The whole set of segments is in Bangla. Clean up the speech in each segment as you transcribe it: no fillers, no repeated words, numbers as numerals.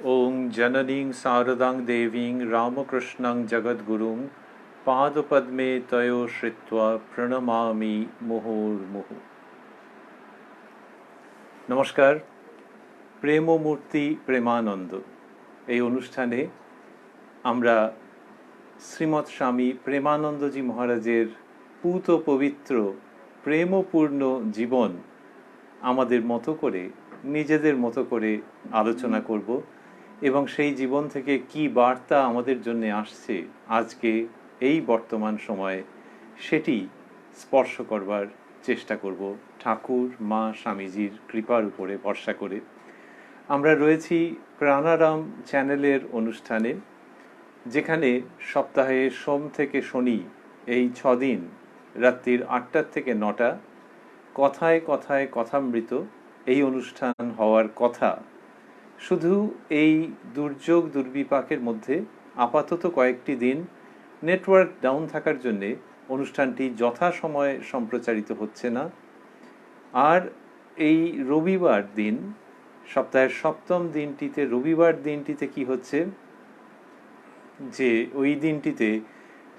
ওং জননীং শারদাং দেবীং রামকৃষ্ণং জগদ্গুরুং পাদপদ্মে তয়ো শ্রিত্বা প্রণমামি মুহুর্মুহু। নমস্কার। প্রেমমূর্তি প্রেমানন্দ এই অনুষ্ঠানে আমরা শ্রীমৎ স্বামী প্রেমানন্দজি মহারাজের পূত পবিত্র প্রেমপূর্ণ জীবন আমাদের মতো করে নিজেদের মতো করে আলোচনা করব এবং সেই জীবন থেকে কি বার্তা আমাদের জন্য আসছে আজকে এই বর্তমান সময়ে সেটি স্পর্শ করবার চেষ্টা করব ঠাকুর মা স্বামীজির কৃপার উপরে ভরসা করে। আমরা রয়েছি প্রাণারাম চ্যানেলের অনুষ্ঠানে, যেখানে সপ্তাহে সোম থেকে শনি এই 6 দিন রাত্রির 8টা থেকে 9টা কথায় কথায় কথামৃত এই অনুষ্ঠান হওয়ার কথা। শুধু এই দুর্যোগ দুর্বিপাকের মধ্যে আপাতত কয়েকটি দিন নেটওয়ার্ক ডাউন থাকার জন্যে অনুষ্ঠানটি যথাসময়ে সম্প্রচারিত হচ্ছে না। আর এই রবিবার দিন, সপ্তাহের 7ম দিনটিতে রবিবার দিনটিতে কি হচ্ছে যে ওই দিনটিতে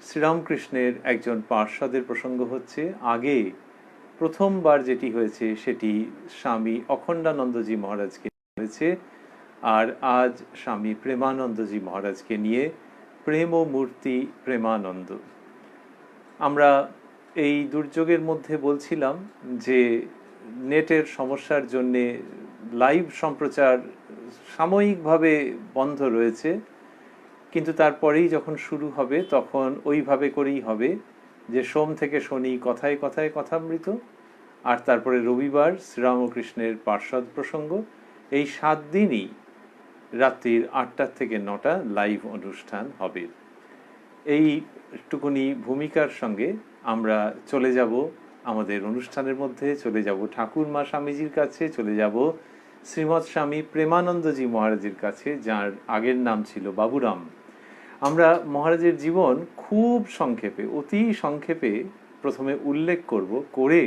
শ্রীরামকৃষ্ণের একজন পার্ষদের প্রসঙ্গ হচ্ছে। আগে প্রথমবার যেটি হয়েছে সেটি স্বামী অখণ্ডানন্দজি মহারাজকে হয়েছে, আর আজ স্বামী প্রেমানন্দজি মহারাজকে নিয়ে প্রেমমূর্তি প্রেমানন্দ। আমরা এই দুর্যোগের মধ্যে বলছিলাম যে নেটের সমস্যার জন্যে লাইভ সম্প্রচার সাময়িকভাবে বন্ধ রয়েছে, কিন্তু তারপরেই যখন শুরু হবে তখন ওইভাবে করেই হবে যে সোম থেকে শনি কথায় কথায় কথামৃত, আর তারপরে রবিবার শ্রীরামকৃষ্ণের পার্ষদ প্রসঙ্গ। এই 7 দিনই রাত্রির 8টা থেকে 9টা লাইভ অনুষ্ঠান হবে। এইটুকুনি ভূমিকার সঙ্গে আমরা চলে যাব আমাদের অনুষ্ঠানের মধ্যে, চলে যাব ঠাকুর মা স্বামীজির কাছে, চলে যাব শ্রীমৎ স্বামী প্রেমানন্দজি মহারাজের কাছে, যার আগের নাম ছিল বাবুরাম। আমরা মহারাজের জীবন খুব সংক্ষেপে, অতি সংক্ষেপে প্রথমে উল্লেখ করে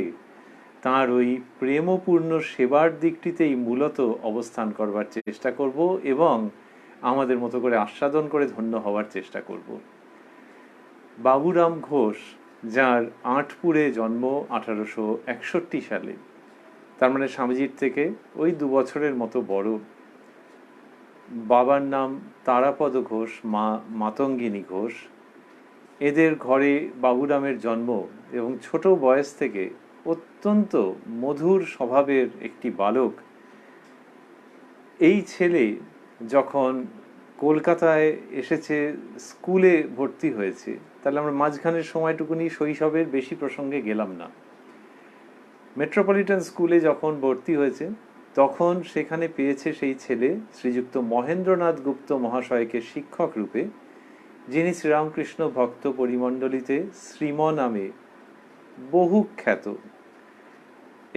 তাঁর ওই প্রেমপূর্ণ সেবার দিকটিতেই মূলত অবস্থান করবার চেষ্টা করব এবং আমাদের মতো করে আস্বাদন করে ধন্য হওয়ার চেষ্টা করব। বাবুরাম ঘোষ, যার আঁটপুরে জন্ম 1861 সালে, তার মানে স্বামীজির থেকে ওই 2 বছরের মতো বড়। বাবার নাম তারাপদ ঘোষ, মা মাতঙ্গিনী ঘোষ। এদের ঘরে বাবুরামের জন্ম এবং ছোট বয়স থেকে অত্যন্ত মধুর স্বভাবের একটি বালক। এই ছেলে যখন কলকাতায় এসেছে স্কুলে ভর্তি হয়েছে, তাহলে আমরা মাঝখানের সময়টুকুনি শৈশবের বেশি প্রসঙ্গে গেলাম না। মেট্রোপলিটন স্কুলে যখন ভর্তি হয়েছে তখন সেখানে পেয়েছে সেই ছেলে শ্রীযুক্ত মহেন্দ্রনাথ গুপ্ত মহাশয়কে শিক্ষক রূপে, যিনি শ্রীরামকৃষ্ণ ভক্ত পরিমণ্ডলীতে শ্রীম নামে বহু খ্যাত।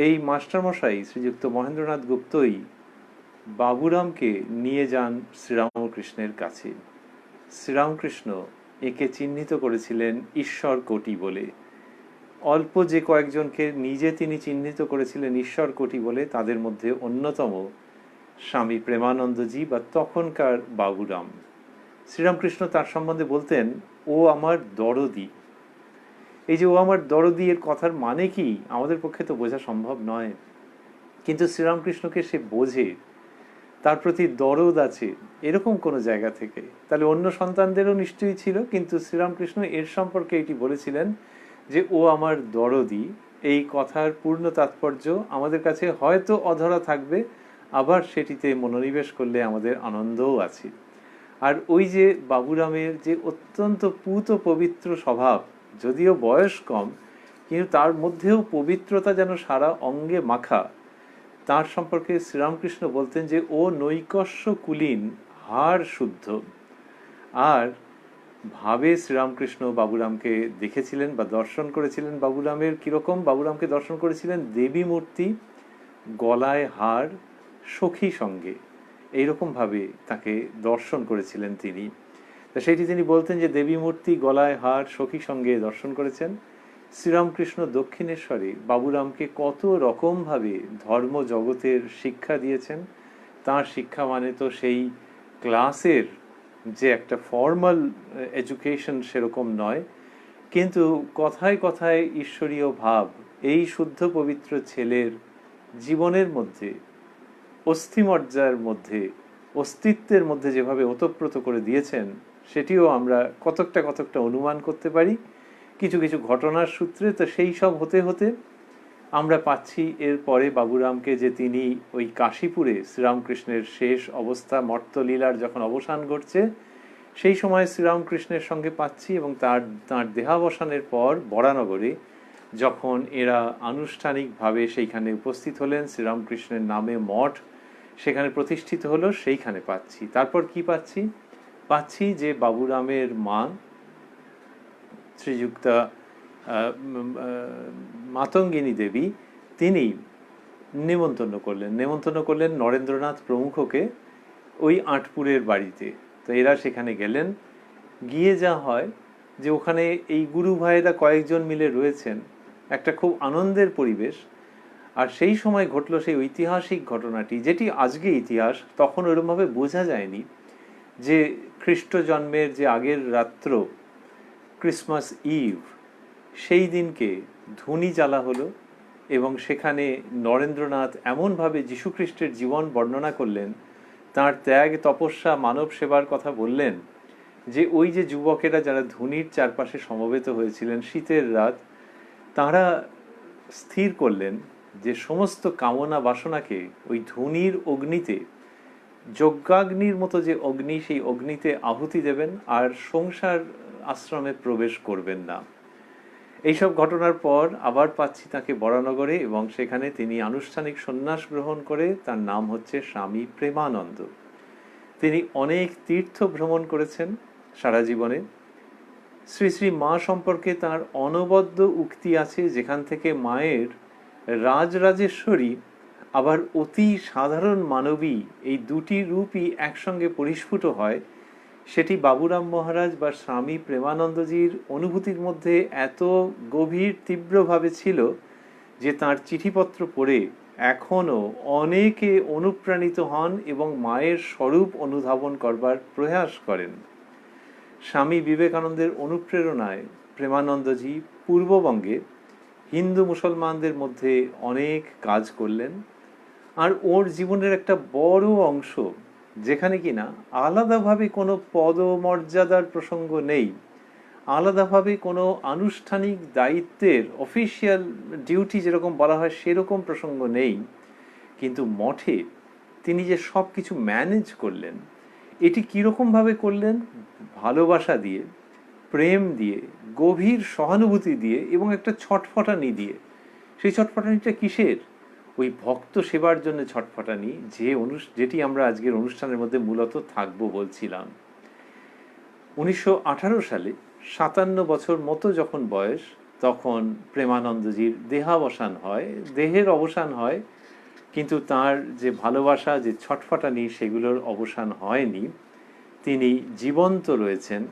এই মাস্টারমশাই শ্রীযুক্ত মহেন্দ্রনাথ গুপ্তই বাবুরামকে নিয়ে যান শ্রীরামকৃষ্ণের কাছে। শ্রীরামকৃষ্ণ একে চিহ্নিত করেছিলেন ঈশ্বর কোটি বলে। অল্প যে কয়েকজনকে নিজে তিনি চিহ্নিত করেছিলেন ঈশ্বর কোটি বলে, তাদের মধ্যে অন্যতম স্বামী প্রেমানন্দজি বা তখনকার বাবুরাম। শ্রীরামকৃষ্ণ তার সম্বন্ধে বলতেন, ও আমার দরদি। এই যে ও আমার দরদি, এর কথার মানে কি আমাদের পক্ষে তো বোঝা সম্ভব নয়, কিন্তু শ্রীরামকৃষ্ণকে সে বোঝে, তার প্রতি দরদ আছে এরকম কোনো জায়গা থেকে। তাহলে অন্য সন্তানদেরও নিশ্চয়ই ছিল, কিন্তু শ্রীরামকৃষ্ণ এর সম্পর্কে এটি বলেছিলেন যে ও আমার দরদি। এই কথার পূর্ণ তাৎপর্য আমাদের কাছে হয়তো অধরা থাকবে, আবার সেটিতে মনোনিবেশ করলে আমাদের আনন্দও আছে। আর ওই যে বাবুরামের যে অত্যন্ত পূত পবিত্র স্বভাব, যদিও বয়স কম কিন্তু তার মধ্যেও পবিত্রতা যেন সারা অঙ্গে মাখা, তার সম্পর্কে শ্রীরামকৃষ্ণ বলতেন যে ও নৈকস্য কুলীন, হাড় শুদ্ধ। আর ভাবে শ্রীরামকৃষ্ণ বাবুরামকে দেখেছিলেন বা দর্শন করেছিলেন। বাবুরামের কিরকম? বাবুরামকে দর্শন করেছিলেন দেবী মূর্তি, গলায় হার, সখী সঙ্গে, এইরকমভাবে তাকে দর্শন করেছিলেন তিনি। তা সেটি তিনি বলতেন যে দেবী মূর্তি, গলায় হার, সখী সঙ্গে দর্শন করেছেন। শ্রীরামকৃষ্ণ দক্ষিণেশ্বরে বাবুরামকে কত রকমভাবে ধর্ম জগতের শিক্ষা দিয়েছেন। তাঁর শিক্ষা মানে তো সেই ক্লাসের যে একটা ফর্মাল এডুকেশন সেরকম নয়, কিন্তু কথায় কথায় ঈশ্বরীয় ভাব এই শুদ্ধ পবিত্র ছেলের জীবনের মধ্যে, অস্থিমজ্জার মধ্যে, অস্তিত্বের মধ্যে যেভাবে ওতপ্রোত করে দিয়েছেন, সেটিও আমরা কতকটা অনুমান করতে পারি কিছু কিছু ঘটনার সূত্রে। তো সেই সব হতে হতে আমরা পাচ্ছি এরপরে বাবুরামকে, যে তিনি ওই কাশীপুরে শ্রীরামকৃষ্ণের শেষ অবস্থা মর্তলীলার যখন অবসান ঘটছে, সেই সময় শ্রীরামকৃষ্ণের সঙ্গে পাচ্ছি, এবং তার দেহাবসানের পর বরানগরে যখন এরা আনুষ্ঠানিকভাবে সেইখানে উপস্থিত হলেন, শ্রীরামকৃষ্ণের নামে মঠ সেখানে প্রতিষ্ঠিত হলো, সেইখানে পাচ্ছি। তারপর কি পাচ্ছি যে বাবুরামের মা শ্রীযুক্তা মাতঙ্গিনী দেবী, তিনি নেমন্তন্ন করলেন নরেন্দ্রনাথ প্রমুখকে ওই আঁটপুরের বাড়িতে। তো এরা সেখানে গেলেন। গিয়ে যা হয় যে ওখানে এই গুরু ভাইয়েরা কয়েকজন মিলে রয়েছেন, একটা খুব আনন্দের পরিবেশ। আর সেই সময় ঘটলো সেই ঐতিহাসিক ঘটনাটি, যেটি আজকে ইতিহাস, তখন ওরকমভাবে বোঝা যায়নি, যে খ্রিস্ট জন্মের যে আগের রাত্র, ক্রিসমাস ইভ, সেই দিনকে ধুনি জ্বালা হলো, এবং সেখানে নরেন্দ্রনাথ এমনভাবে যীশুখ্রিস্টের জীবন বর্ণনা করলেন, তার ত্যাগ, তপস্যা, মানব সেবার কথা বললেন, যে ওই যে যুবকেরা যারা ধুনির চারপাশে সমবেত হয়েছিলেন শীতের রাত, তারা স্থির করলেন যে সমস্ত কামনা বাসনাকে ওই ধুনির অগ্নিতে, যজ্ঞাগ্নির মতো যে অগ্নি, সেই অগ্নিতে আহুতি দেবেন, আর সংসার আশ্রমে প্রবেশ করবেন না। এইসব ঘটনার পর আবার পাচ্ছি তাকে বরানগরে, এবং সেখানে তিনি আনুষ্ঠানিক সন্ন্যাস গ্রহণ করে, তার নাম হচ্ছে স্বামী প্রেমানন্দ। তিনি অনেক তীর্থ ভ্রমণ করেছেন সারা জীবনে। শ্রী শ্রী মা সম্পর্কে তার অনবদ্য উক্তি আছে, যেখান থেকে মায়ের রাজরাজেশ্বরী আবার অতি সাধারণ মানবী, এই দুটি রূপই একসঙ্গে পরিস্ফুট হয়। সেটি বাবুরাম মহারাজ বা স্বামী প্রেমানন্দজির অনুভূতির মধ্যে এত গভীর তীব্রভাবে ছিল যে তাঁর চিঠিপত্র পড়ে এখনও অনেকে অনুপ্রাণিত হন এবং মায়ের স্বরূপ অনুধাবন করবার প্রয়াস করেন। স্বামী বিবেকানন্দের অনুপ্রেরণায় প্রেমানন্দজি পূর্ববঙ্গে হিন্দু মুসলমানদের মধ্যে অনেক কাজ করলেন। আর ওর জীবনের একটা বড় অংশ, যেখানে কিনা আলাদাভাবে কোনো পদমর্যাদার প্রসঙ্গ নেই, আলাদাভাবে কোনো আনুষ্ঠানিক দায়িত্বের, অফিসিয়াল ডিউটি যেরকম বলা হয় সেরকম প্রসঙ্গ নেই, কিন্তু মঠে তিনি যে সব কিছু ম্যানেজ করলেন, এটি কীরকমভাবে করলেন? ভালোবাসা দিয়ে, প্রেম দিয়ে, গভীর সহানুভূতি দিয়ে, এবং একটা ছটফটানি দিয়ে। সেই ছটফটানিটা কিসের? ওই ভক্ত সেবার জন্য ছটফটানি, যেটি আমরা আজকের অনুষ্ঠানের মধ্যে মূলত থাকবো বলছিলাম। 1918 সালে 57 বছর মতো যখন বয়স, তখন প্রেমানন্দজির দেহাবসান হয়, দেহের অবসান হয়, কিন্তু তার যে ভালোবাসা, যে ছটফটানি, সেগুলোর অবসান হয়নি। তিনি জীবন্ত রয়েছেন,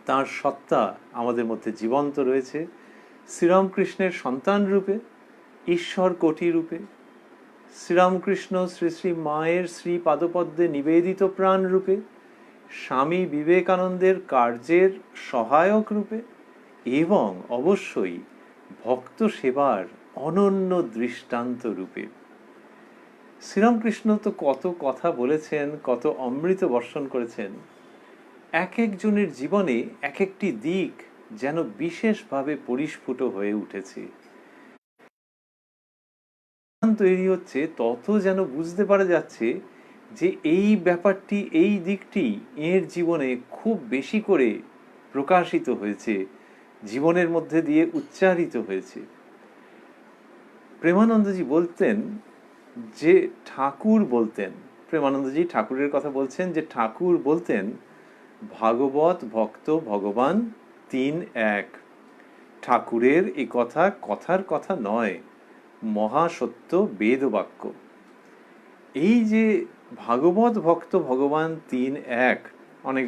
তার সত্তা আমাদের মধ্যে জীবন্ত রয়েছে, শ্রীরামকৃষ্ণের সন্তান রূপে, ঈশ্বর কোটি রূপে, শ্রীরামকৃষ্ণ শ্রী শ্রী মায়ের শ্রী পাদপদ্মে নিবেদিত প্রাণ রূপে, স্বামী বিবেকানন্দের কার্যের সহায়ক রূপে, এবং অবশ্যই ভক্ত সেবার অনন্য দৃষ্টান্ত রূপে। শ্রীরামকৃষ্ণ তো কত কথা বলেছেন, কত অমৃত বর্ষণ করেছেন। এক একজনের জীবনে এক একটি দিক যেন বিশেষভাবে পরিস্ফুট হয়ে উঠেছে। তৈরি হচ্ছে, তত যেন বুঝতে পারা যাচ্ছে যে এই ব্যাপারটি, এই দিকটি এর জীবনে খুব বেশি করে প্রকাশিত হয়েছে, জীবনের মধ্যে দিয়ে উচ্চারিত হয়েছে। প্রেমানন্দজি বলতেন যে ঠাকুর বলতেন, প্রেমানন্দজি ঠাকুরের কথা বলছেন, যে ঠাকুর বলতেন ভাগবত ভক্ত ভগবান তিন এক। ঠাকুরের এ কথা কথার কথা নয়, মহাসত্য বেদবাক্য। এই যে ভাগবত ভক্ত ভগবান তিন এক, অনেক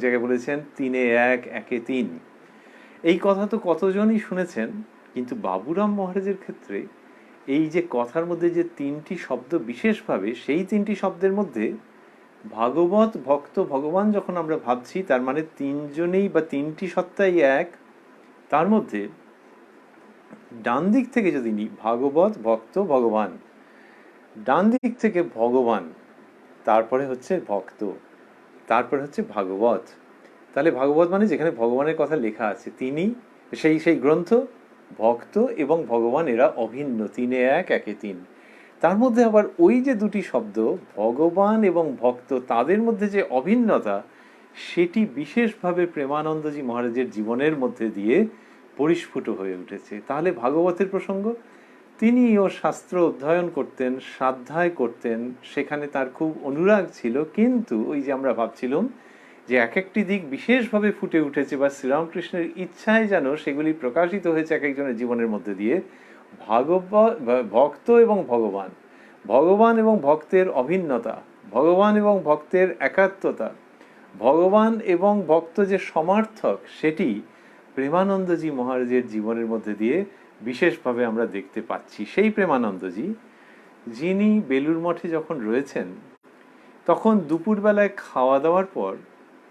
জায়গায় বলেছেন তিনে এক, একে তিন। এই কথা তো কতজনই শুনেছেন, কিন্তু বাবুরাম মহারাজের ক্ষেত্রে এই যে কথার মধ্যে যে তিনটি শব্দ বিশেষভাবে, সেই তিনটি শব্দের মধ্যে ভাগবত ভক্ত ভগবান যখন আমরা ভাবছি, তার মানে তিনজনেই বা তিনটি সত্তাই এক। তার মধ্যে ডান দিক থেকে যদি নিই ভাগবত ভক্ত ভগবান, ডান দিক থেকে ভগবান, তারপরে হচ্ছে ভক্ত, তারপরে হচ্ছে ভাগবত। তাহলে ভাগবত মানে যেখানে ভগবানের কথা লেখা আছে, তিনি সেই সেই গ্রন্থ, ভক্ত এবং ভগবান এরা অভিন্ন, তিনে এক একে তিন। তার মধ্যে আবার ওই যে দুটি শব্দ ভগবান এবং ভক্ত, তাদের মধ্যে যে অভিন্নতা, সেটি বিশেষভাবে প্রেমানন্দজি মহারাজের জীবনের মধ্যে দিয়ে পরিস্ফুট হয়ে উঠেছে। তাহলে ভাগবতের প্রসঙ্গ, তিনিও শাস্ত্র অধ্যয়ন করতেন, স্বাধ্যায় করতেন, সেখানে তার খুব অনুরাগ ছিল, কিন্তু ওই যে আমরা ভাবছিলাম যে এক একটি দিক বিশেষভাবে ফুটে উঠেছে বা শ্রীরামকৃষ্ণের ইচ্ছায় যেন সেগুলি প্রকাশিত হয়েছে এক একজনের জীবনের মধ্যে দিয়ে। ভাগবত, ভক্ত এবং ভগবান, ভগবান এবং ভক্তের অভিন্নতা, ভগবান এবং ভক্তের একাত্মতা, ভগবান এবং ভক্ত যে সমার্থক, সেটি প্রেমানন্দজি মহারাজের জীবনের মধ্যে দিয়ে বিশেষভাবে আমরা দেখতে পাচ্ছি। সেই প্রেমানন্দজি যিনি বেলুড় মঠে যখন রয়েছেন, তখন দুপুরবেলায় খাওয়া দাওয়ার পর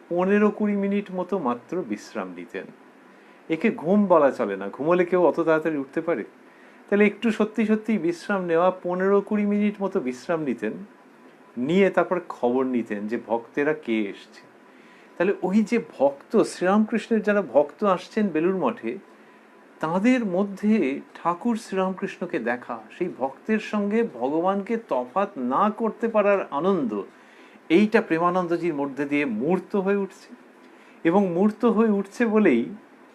15-20 মিনিট মতো মাত্র বিশ্রাম নিতেন। একে ঘুম বলা চলে না, ঘুমোলে কেউ অত তাড়াতাড়ি উঠতে পারে? তাহলে একটু সত্যি সত্যি বিশ্রাম নেওয়া, 15-20 মিনিট মতো বিশ্রাম নিতেন, নিয়ে তারপর খবর নিতেন যে ভক্তেরা কে এসছে। তাহলে ওই যে ভক্ত, শ্রীরামকৃষ্ণের যারা ভক্ত আসছেন বেলুড় মঠে, তাদের মধ্যে ঠাকুর শ্রীরামকৃষ্ণকে দেখা, সেই ভক্তের সঙ্গে ভগবানকে তফাৎ না করতে পারার আনন্দ, এইটা প্রেমানন্দজির মধ্যে দিয়ে মূর্ত হয়ে উঠছে। এবং মূর্ত হয়ে উঠছে বলেই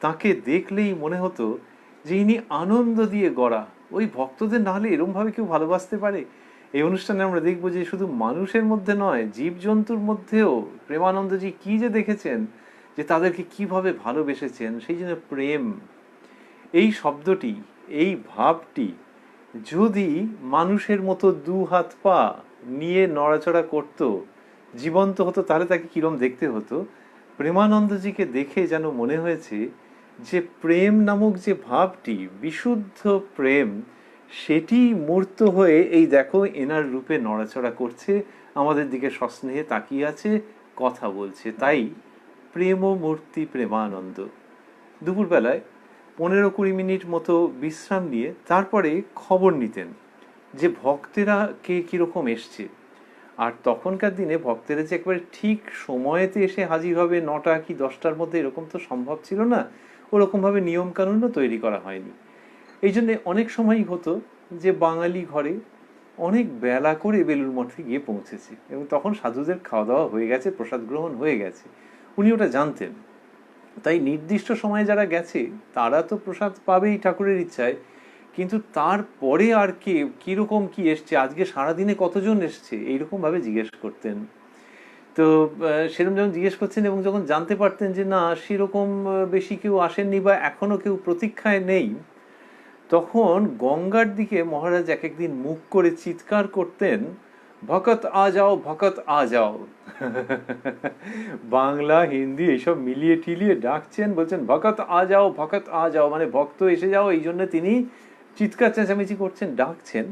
তাকে দেখলেই মনে হতো যে ইনি আনন্দ দিয়ে গড়া। ওই ভক্তদের না হলে এরমভাবে কেউ ভালোবাসতে পারে? এই অনুষ্ঠানে আমরা দেখব যে শুধু মানুষের মধ্যে নয়, জীবজন্তুর মধ্যেও প্রেমানন্দজি কি যে দেখেছেন, যে তাদেরকে কিভাবে ভালোবেসেছেন। সেই জন্য প্রেম এই শব্দটি, এই ভাবটি যদি মানুষের মতো দু হাত পা নিয়ে নড়াচড়া করত, জীবন্ত হতো, তাহলে তাকে কিরম দেখতে হতো। প্রেমানন্দজিকে দেখে যেন মনে হয়েছে যে প্রেম নামক যে ভাবটি, বিশুদ্ধ প্রেম, সেটি মূর্ত হয়ে এই দেখো এনার রূপে নড়াচড়া করছে, আমাদের দিকে সস্নেহে তাকিয়ে আছে, কথা বলছে। তাই প্রেম মূর্তি প্রেমানন্দ। দুপুরবেলায় 15-20 মিনিট মতো বিশ্রাম নিয়ে তারপরে খবর নিতেন যে ভক্তেরা কে কীরকম এসছে। আর তখনকার দিনে ভক্তেরা যে একবারে ঠিক সময়েতে এসে হাজির হবে 9টা কি 10টার মধ্যে, এরকম তো সম্ভব ছিল না, ওরকমভাবে নিয়মকানুনও তৈরি করা হয়নি। এই জন্যে অনেক সময়ই হতো যে বাঙালি ঘরে অনেক বেলা করে বেলুড় মঠে গিয়ে পৌঁছেছে, এবং তখন সাধুদের খাওয়া দাওয়া হয়ে গেছে, প্রসাদ গ্রহণ হয়ে গেছে, উনি ওটা জানতেন। তাই নির্দিষ্ট সময়ে যারা গেছে তারা তো প্রসাদ পাবেই ঠাকুরের ইচ্ছায়, কিন্তু তারপরে আর কে কীরকম কি এসছে, আজকে সারাদিনে কতজন এসছে, এইরকমভাবে জিজ্ঞেস করতেন। তো সেরকম যখন জিজ্ঞেস করছেন এবং যখন জানতে পারতেন যে না সেরকম বেশি কেউ আসেননি বা এখনো কেউ প্রতীক্ষায় নেই, তখন গঙ্গার দিকে মহারাজ এক একদিন মুখ করে চিৎকার করতেন, ভকত আ যাও, ভকত আ যাও। বাংলা হিন্দি এইসব মিলিয়ে টিলিয়ে ডাকছেন, বলছেন ভকত আ যাও, ভকত আ যাও, মানে ভক্ত এসে যাও, এই জন্য তিনি চিৎকার চেঁচামেচি করছেন, ডাকছেন।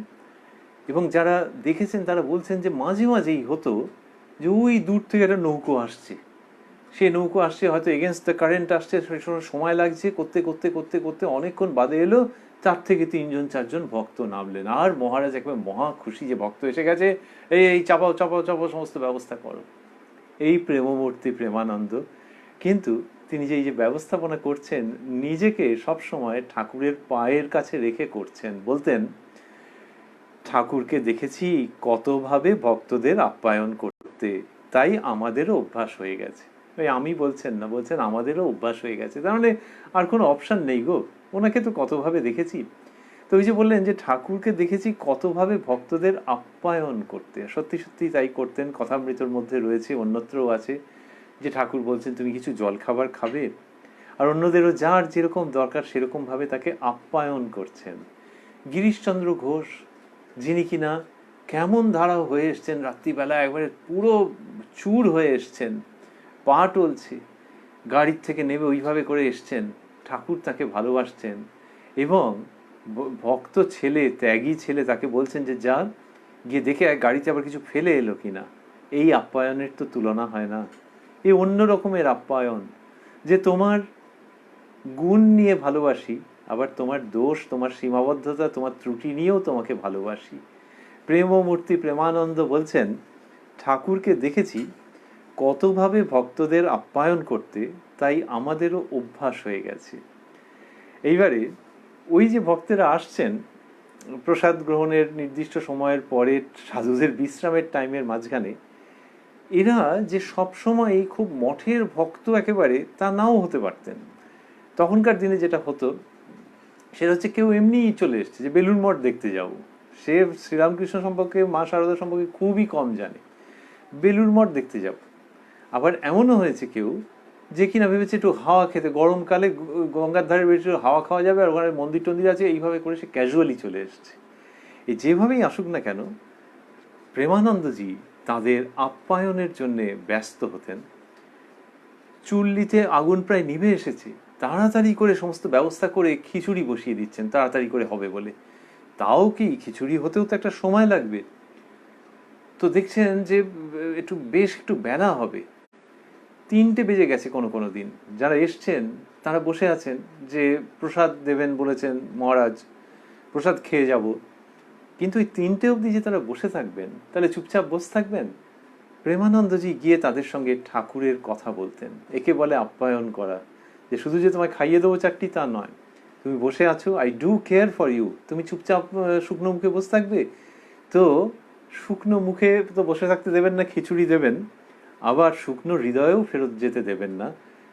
এবং যারা দেখেছেন তারা বলছেন যে মাঝে মাঝেই হতো যে ওই দূর থেকে একটা নৌকো আসছে, সে নৌকো আসছে, হয়তো এগেনস্ট দ্য কারেন্ট আসছে, সময় লাগছে, করতে করতে করতে করতে অনেকক্ষণ বাদে এলো, 4 থেকে 3-4 জন ভক্ত নামলেন। আর মহারাজ একবার মহা খুশি যে ভক্ত এসে গেছে, এই চাপাও চাপাও চাপাও, সমস্ত ব্যবস্থা করো। এই প্রেমমূর্তি প্রেমানন্দ। কিন্তু তিনি যে এই যে ব্যবস্থাপনা করছেন, নিজেকে সবসময় ঠাকুরের পায়ের কাছে রেখে করছেন। বলতেন, ঠাকুরকে দেখেছি কতভাবে ভক্তদের আপ্যায়ন করতে, তাই আমাদেরও অভ্যাস হয়ে গেছে। ওই আমি বলছেন না, বলছেন আমাদেরও অভ্যাস হয়ে গেছে, তার মানে আর কোনো অপশান নেই গো, ওনাকে তো কতভাবে দেখেছি। তো ওই যে বললেন যে ঠাকুরকে দেখেছি কতভাবে ভক্তদের আপ্যায়ন করতে, সত্যি সত্যি তাই করতেন। কথামৃতর মধ্যে রয়েছে, অন্যত্রও আছে, যে ঠাকুর বলছেন তুমি কিছু জলখাবার খাবে, আর অন্যদেরও যার যেরকম দরকার সেরকমভাবে তাকে আপ্যায়ন করছেন। গিরিশচন্দ্র ঘোষ, যিনি কিনা কেমন ধারা হয়ে এসছেন, রাত্রিবেলা একবারে পুরো চুর হয়ে এসছেন, পা টলছে, গাড়ির থেকে নেমে ওইভাবে করে এসছেন, ঠাকুর তাকে ভালোবাসছেন। এবং ভক্ত ছেলে, ত্যাগী ছেলে, তাকে বলছেন যে যা গিয়ে দেখে গাড়িতে আবার কিছু ফেলে এলো কিনা। এই আপ্যায়নের তো তুলনা হয় না। এই অন্য রকমের আপ্যায়ন, যে তোমার গুণ নিয়ে ভালোবাসি, আবার তোমার দোষ, তোমার সীমাবদ্ধতা, তোমার ত্রুটি নিয়েও তোমাকে ভালোবাসি। প্রেমমূর্তি প্রেমানন্দ বলছেন, ঠাকুরকে দেখেছি কতভাবে ভক্তদের আপ্যায়ন করতে, তাই আমাদেরও অভ্যাস হয়ে গেছে। এইবারে ওই যে ভক্তেরা আসছেন প্রসাদ গ্রহণের নির্দিষ্ট সময়ের পরে, সাধুদের বিশ্রামের টাইমের মাঝখানে, এরা যে সব সময় খুব মঠের ভক্ত একেবারে তা নাও হতে পারতেন। তখনকার দিনে যেটা হতো সেটা হচ্ছে, কেউ এমনিই চলে এসছে যে বেলুড় মঠ দেখতে যাব, সে শ্রীরামকৃষ্ণ সম্পর্কে, মা শারদা সম্পর্কে খুবই কম জানে, বেলুড় মঠ দেখতে যাব। আবার এমনও হয়েছে কেউ যে কিনা ভেবেছে একটু হাওয়া খেতে, গরমকালে গঙ্গার ধারে বেশি হাওয়া খাওয়া যাবে, আর ওখানে মন্দির টন্দির আছে, এইভাবে করে সে ক্যাজুয়ালি চলে এসছে। এই যেভাবেই আসুক না কেন, প্রেমানন্দজি তাদের আপ্যায়নের জন্য ব্যস্ত হতেন। চুল্লিতে আগুন প্রায় নিভে এসেছে, তাড়াতাড়ি করে সমস্ত ব্যবস্থা করে খিচুড়ি বসিয়ে দিচ্ছেন তাড়াতাড়ি করে হবে বলে। তাও কি, খিচুড়ি হতেও তো একটা সময় লাগবে। তো দেখছেন যে বেশ একটু বেলা হবে, 3টে বেজে গেছে কোনো কোনো দিন। যারা এসছেন তারা বসে আছেন, যে প্রসাদ দেবেন বলেছেন মহারাজ, প্রসাদ খেয়ে যাব, কিন্তু ওই 3টে অবধি যে তারা বসে থাকবেন, তাহলে চুপচাপ বসে থাকবেন? প্রেমানন্দজি গিয়ে তাদের সঙ্গে ঠাকুরের কথা বলতেন। একে বলে আপ্যায়ন করা, যে শুধু যে তোমায় খাইয়ে দেবো চারটি তা নয়, তুমি বসে আছো, I do care for you, তুমি চুপচাপ শুকনো মুখে বসে থাকবে? তো শুকনো মুখে তো বসে থাকতে দেবেন না, খিচুড়ি দেবেন, আবার শুকনো হৃদয়েও ফেরত যেতে দেবেন না।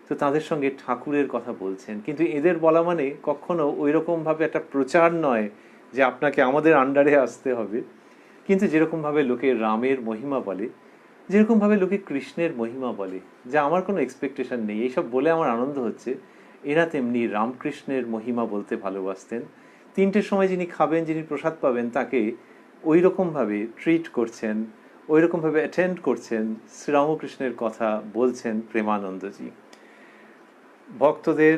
তো তাদের সঙ্গে ঠাকুরের কথা বলছেন, কিন্তু এদের বলা মানে কখনো ওই রকমভাবে একটা প্রচার নয় যে আপনাকে আমাদের আন্ডারে আসতে হবে, কিন্তু যেরকমভাবে লোকে রামের মহিমা বলে, যেরকমভাবে লোকে কৃষ্ণের মহিমা বলে, যা আমার কোনো এক্সপেকটেশন নেই, এইসব বলে আমার আনন্দ হচ্ছে, এরা তেমনি রামকৃষ্ণের মহিমা বলতে ভালোবাসতেন। 3টের সময় যিনি খাবেন, যিনি প্রসাদ পাবেন, তাকে ওই রকমভাবে ট্রিট করছেন, ওই রকমভাবে অ্যাটেন্ড করছেন, শ্রীরামকৃষ্ণের কথা বলছেন প্রেমানন্দজি। ভক্তদের,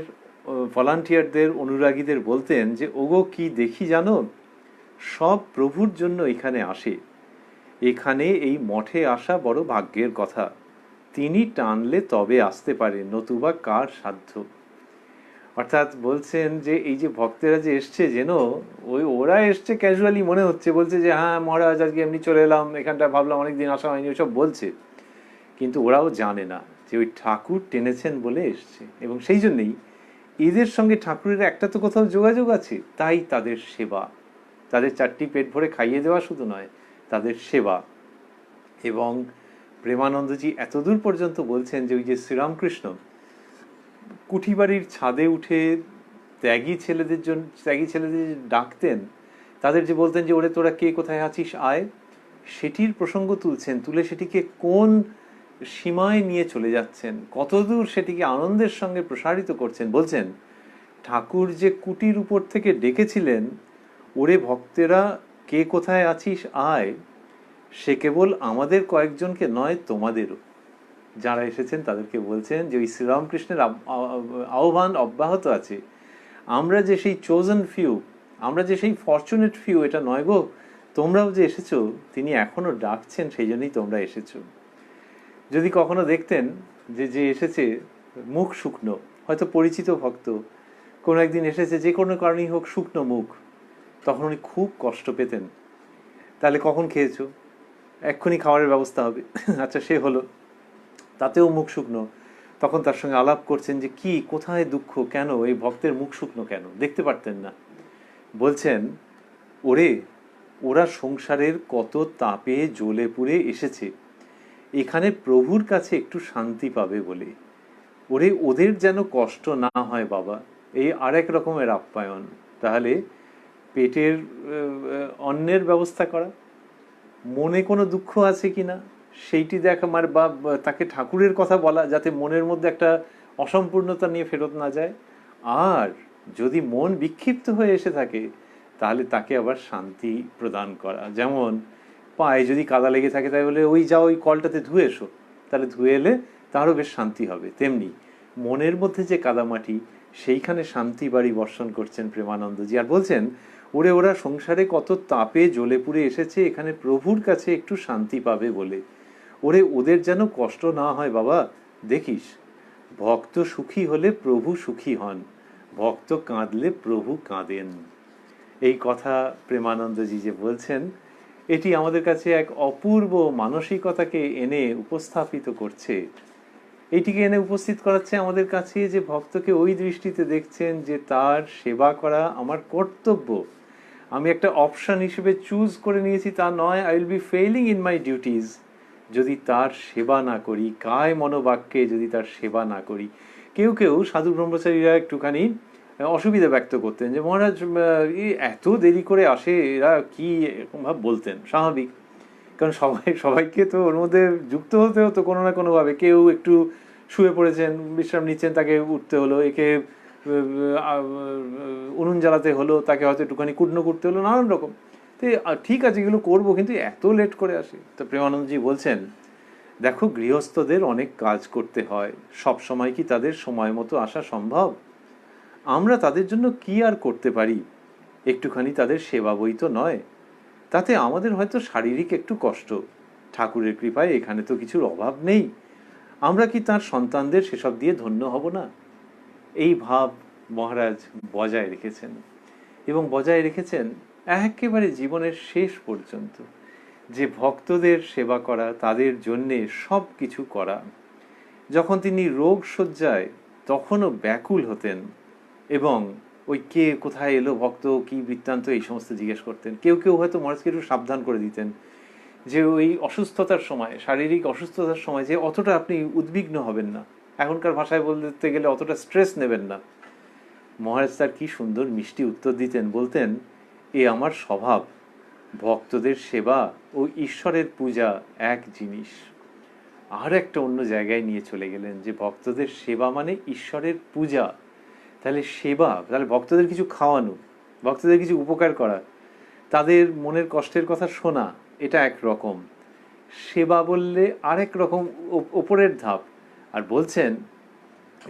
ভলান্টিয়ারদের, অনুরাগীদের বলতেন যে, ওগো কি দেখি জানো, সব প্রভুর জন্য এখানে আসে, এখানে এই মঠে আসা বড় ভাগ্যের কথা, তিনি টানলে তবে আসতে পারে, নতুবা কার সাধ্য। অর্থাৎ বলছেন যে এই যে ভক্তেরা যে এসছে, যেন ওরা এসছে ক্যাজুয়ালি মনে হচ্ছে, বলছে যে হ্যাঁ মহারাজ আজকে এমনি চলে এলাম, এখানটা ভাবলাম অনেকদিন আসা হয়নি, ওইসব বলছে, কিন্তু ওরাও জানে না যে ওই ঠাকুর টেনেছেন বলে এসছে। এবং সেই জন্যই এদের সঙ্গে ঠাকুরের একটা তো কোথাও যোগাযোগ আছে, তাই তাদের সেবা, তাদের 4টি পেট ভরে খাইয়ে দেওয়া শুধু নয়, তাদের সেবা। এবং প্রেমানন্দজি এতদূর পর্যন্ত বলছেন যে ওই যে শ্রীরামকৃষ্ণ কুঠিবাড়ির ছাদে উঠে ত্যাগী ছেলেদের ডাকতেন, তাদের যে বলতেন যে ওরে তোরা কে কোথায় আছিস আয়, সেটির প্রসঙ্গ তুলছেন, তুলে সেটিকে কোন সীমায় নিয়ে চলে যাচ্ছেন, কতদূর সেটিকে আনন্দের সঙ্গে প্রসারিত করছেন। বলছেন, ঠাকুর যে কুটির উপর থেকে ডেকেছিলেন, ওরে ভক্তেরা কে কোথায় আছিস আয়, সে কেবল আমাদের কয়েকজনকে নয়, তোমাদেরও। যারা এসেছেন তাদেরকে বলছেন যে ওই শ্রীরামকৃষ্ণের আহ্বান অব্যাহত আছে, আমরা যে সেই চোজেন ফিউ, আমরা যে সেই ফরচুনেট ফিউ, এটা নয় গো, তোমরাও যে এসেছো, তিনি এখনো ডাকছেন, সেই জন্যই তোমরা এসেছো। যদি কখনো দেখতেন যে যে এসেছে মুখ শুকনো, হয়তো পরিচিত ভক্ত কোনো একদিন এসেছে, যে কোনো কারণেই হোক শুকনো মুখ, তখন উনি খুব কষ্ট পেতেন। তাহলে কখন খেয়েছো, এক্ষুনি খাবারের ব্যবস্থা হবে, আচ্ছা সে হলো, তাতেও মুখ শুকনো, তখন তার সঙ্গে আলাপ করছেন যে কি, কোথায় দুঃখ, কেন এই ভক্তের মুখ শুকনো কেন, দেখতে পারতেন না। বলছেন, ওরা সংসারের কত তাপে জ্বলে পুড়ে এসেছে, এখানে প্রভুর কাছে একটু শান্তি পাবে বলে, ওদের যেন কষ্ট না হয় বাবা। এই আরেক রকমের আপ্যায়ন। তাহলে পেটের অন্নের ব্যবস্থা করা, মনে কোনো দুঃখ আছে কিনা সেইটি দেখা, মানে বা তাকে ঠাকুরের কথা বলা, যাতে মনের মধ্যে একটা অসম্পূর্ণতা নিয়ে ফেরত না যায়। আর যদি মন বিক্ষিপ্ত হয়ে এসে থাকে, তাহলে তাকে আবার শান্তি প্রদান করা। যেমন পায়ে যদি কাদা লেগে থাকে, তাই বলে ওই যাও ওই কলটাতে ধুয়ে এসো, তাহলে ধুয়ে এলে তারও বেশ শান্তি হবে। তেমনি মনের মধ্যে যে কাদামাটি, সেইখানে শান্তি বাড়ি বর্ষণ করছেন প্রেমানন্দজি। আর বলছেন, ওরা সংসারে কত তাপে জ্বলে পুড়ে এসেছে, এখানে প্রভুর কাছে একটু শান্তি পাবে বলে, ওদের যেন কষ্ট না হয় বাবা, দেখিস ভক্ত সুখী হলে প্রভু সুখী হন, ভক্ত কাঁদলে প্রভু কাঁদেন। এই কথা প্রেমানন্দজি যে বলছেন, এটি আমাদের কাছে এক অপূর্ব মানসিকতাকে এনে উপস্থাপিত করছে। এইটিকে এনে উপস্থিত করাচ্ছে আমাদের কাছে যে ভক্তকে ওই দৃষ্টিতে দেখছেন যে তার সেবা করা আমার কর্তব্য, আমি একটা অপশন হিসেবে চুজ করে নিয়েছি তা নয়। I will be failing in my duties যদি তার সেবা না করি, কায় মনোবাক্যে যদি তার সেবা না করি। কেউ কেউ সাধু ব্রহ্মচারীরা একটুখানি অসুবিধা ব্যক্ত করতেন যে মহারাজ এত দেরি করে আসে এরা, কি এরকম ভাব বলতেন, স্বাভাবিক, কারণ সবাইকে তো ওর মধ্যে যুক্ত হতে হতো কোনো না কোনোভাবে। কেউ একটু শুয়ে পড়েছেন, বিশ্রাম নিচ্ছেন, তাকে উঠতে হলো, একে উনুন জ্বালাতে হলো, তাকে হয়তো একটুখানি কুটনো করতে হলো, নানান রকম। তো ঠিক আছে, এগুলো করবো, কিন্তু এত লেট করে আসে। তো প্রেমানন্দজি বলছেন, দেখো গৃহস্থদের অনেক কাজ করতে হয়, সব সময় কি তাদের সময় মতো আসা সম্ভব? আমরা তাদের জন্য কি আর করতে পারি? একটুখানি তাদের সেবা বই তো নয়, তাতে আমাদের হয়তো শারীরিক একটু কষ্ট, ঠাকুরের কৃপায় এখানে তো কিছুর অভাব নেই, আমরা কি তার সন্তানদের সেসব দিয়ে ধন্য হব না? এই ভাব মহারাজ বজায় রেখেছেন, এবং বজায় রেখেছেন একেবারে জীবনের শেষ পর্যন্ত, যে ভক্তদের সেবা করা, তাদের জন্যে সব কিছু করা। যখন তিনি রোগ শয্যায় তখনও ব্যাকুল হতেন, এবং ওই কে কোথায় এলো ভক্ত, কি বৃত্তান্ত, এই সমস্ত জিজ্ঞেস করতেন। কেউ কেউ হয়তো মহারাজকে একটু সাবধান করে দিতেন যে ওই অসুস্থতার সময়, শারীরিক অসুস্থতার সময় যে অতটা আপনি উদ্বিগ্ন হবেন না, এখনকার ভাষায় বলতে গেলে অতটা স্ট্রেস নেবেন না। মহারাজ তার কি সুন্দর মিষ্টি উত্তর দিতেন, বলতেন, এ আমার স্বভাব, ভক্তদের সেবা ও ঈশ্বরের পূজা এক জিনিস। আর একটা অন্য জায়গায় নিয়ে চলে গেলেন যে ভক্তদের সেবা মানে ঈশ্বরের পূজা। তাহলে সেবা, তাহলে ভক্তদের কিছু খাওয়ানো, ভক্তদের কিছু উপকার করা, তাদের মনের কষ্টের কথা শোনা, এটা এক রকম। সেবা বললে আরেক রকম, ওপরের ধাপ। আর বলছেন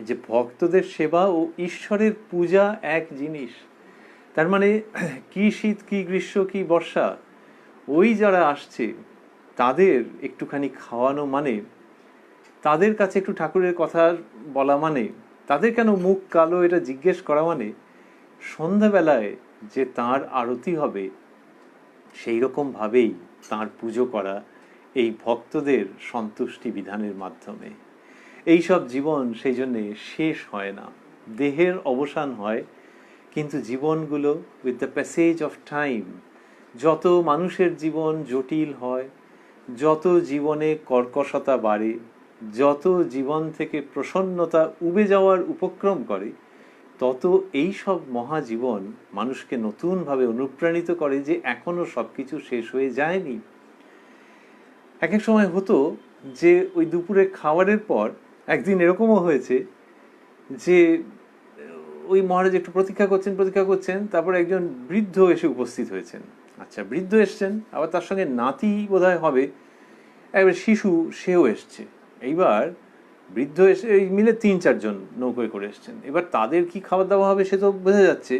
যে ভক্তদের সেবা ও ঈশ্বরের পূজা এক জিনিস। তার মানে কি শীত, কি গ্রীষ্ম, কি বর্ষা, ওই যারা আসছে তাদের একটুখানি খাওয়ানো মানে, তাদের কাছে একটু ঠাকুরের কথা বলা মানে, তাদের কেন মুখ কালো এটা জিজ্ঞেস করা মানে, সন্ধ্যাবেলায় যে তার আরতি হবে সেই রকম ভাবেই তাঁর পুজো করা, এই ভক্তদের সন্তুষ্টি বিধানের মাধ্যমে। এই সব জীবন সেই জন্যে শেষ হয় না, দেহের অবসান হয়, কিন্তু জীবনগুলো with the passage of time, যত মানুষের জীবন জটিল হয়, যত জীবনে কর্কশতা বাড়ে, যত জীবন থেকে প্রসন্নতা উবে যাওয়ার উপক্রম করে, তত এই সব মহাজীবন মানুষকে নতুনভাবে অনুপ্রাণিত করে যে এখনো সব কিছু শেষ হয়ে যায়নি। এক এক সময় হতো যে ওই দুপুরে খাবারের পর একদিন এরকমও হয়েছে যে ওই মহারাজ একটু প্রতীক্ষা করছেন, তারপর একজন বৃদ্ধ এসে উপস্থিত হয়েছেন। আচ্ছা, বৃদ্ধ এসছেন, আবার তার সঙ্গে নাতি বোধহয় হবে, একবার শিশু সেও এসছে। এইবার বৃদ্ধ এসে এই মিলে ৩-৪ জন নৌকোয় করে এসছেন। এবার তাদের কি খাবার দাওয়া হবে সে তো বোঝা যাচ্ছে,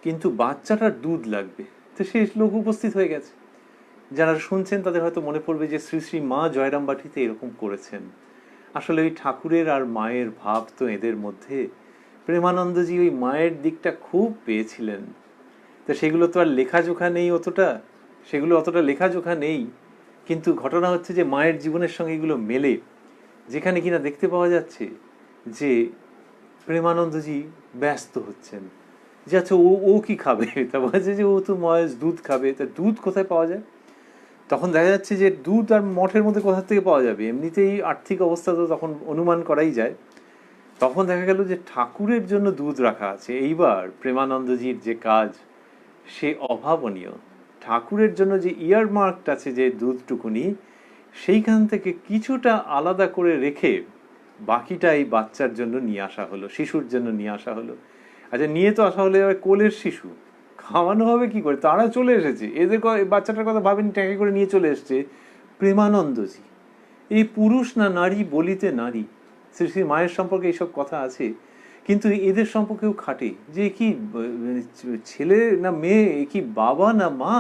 কিন্তু বাচ্চাটার দুধ লাগবে। তো সেই লোক উপস্থিত হয়ে গেছে। যারা শুনছেন তাদের হয়তো মনে পড়বে যে শ্রী শ্রী মা জয়রামবাটিতে এরকম করেছেন। আসলে ওই ঠাকুরের আর মায়ের ভাব তো এদের মধ্যে, প্রেমানন্দজি ওই মায়ের দিকটা খুব পেয়েছিলেন। তো সেগুলো তো আর লেখাজোখা নেই, অতটা লেখাজোখা নেই, কিন্তু ঘটনা হচ্ছে যে মায়ের জীবনের সঙ্গে এগুলো মেলে, যেখানে কিনা দেখতে পাওয়া যাচ্ছে যে প্রেমানন্দজি ব্যস্ত হচ্ছেন যে আচ্ছা ও কি খাবে, তা বলছে যে ও তো মহেশ দুধ খাবে, তা দুধ কোথায় পাওয়া যায়? তখন দেখা যাচ্ছে যে দুধ আর মঠের মধ্যে কোথা থেকে পাওয়া যাবে, এমনিতেই আর্থিক অবস্থা তো তখন অনুমান করাই যায়। তখন দেখা গেল যে ঠাকুরের জন্য দুধ রাখা আছে। এইবার প্রেমানন্দজির যে কাজ সে অভাবনীয়। ঠাকুরের জন্য যে ইয়ারমার্কড আছে যে দুধটুকুনি, সেইখান থেকে কিছুটা আলাদা করে রেখে বাকিটা এই বাচ্চার জন্য নিয়ে আসা হলো, শিশুর জন্য নিয়ে আসা হলো। আচ্ছা, নিয়ে তো আসা হলো এবার কোলের শিশু, খাওয়ানো হবে কি করে? তারা চলে এসেছে, এদের বাচ্চাটার কথা ভাবেনি, ট্যাঁকে করে নিয়ে চলে এসছে প্রেমানন্দজি। এই পুরুষ না নারী বলিতে নারী, শ্রী শ্রী মায়ের সম্পর্কে এইসব কথা আছে, কিন্তু এদের সম্পর্কেও খাটে যে কি ছেলে না মেয়ে, কি বাবা না মা।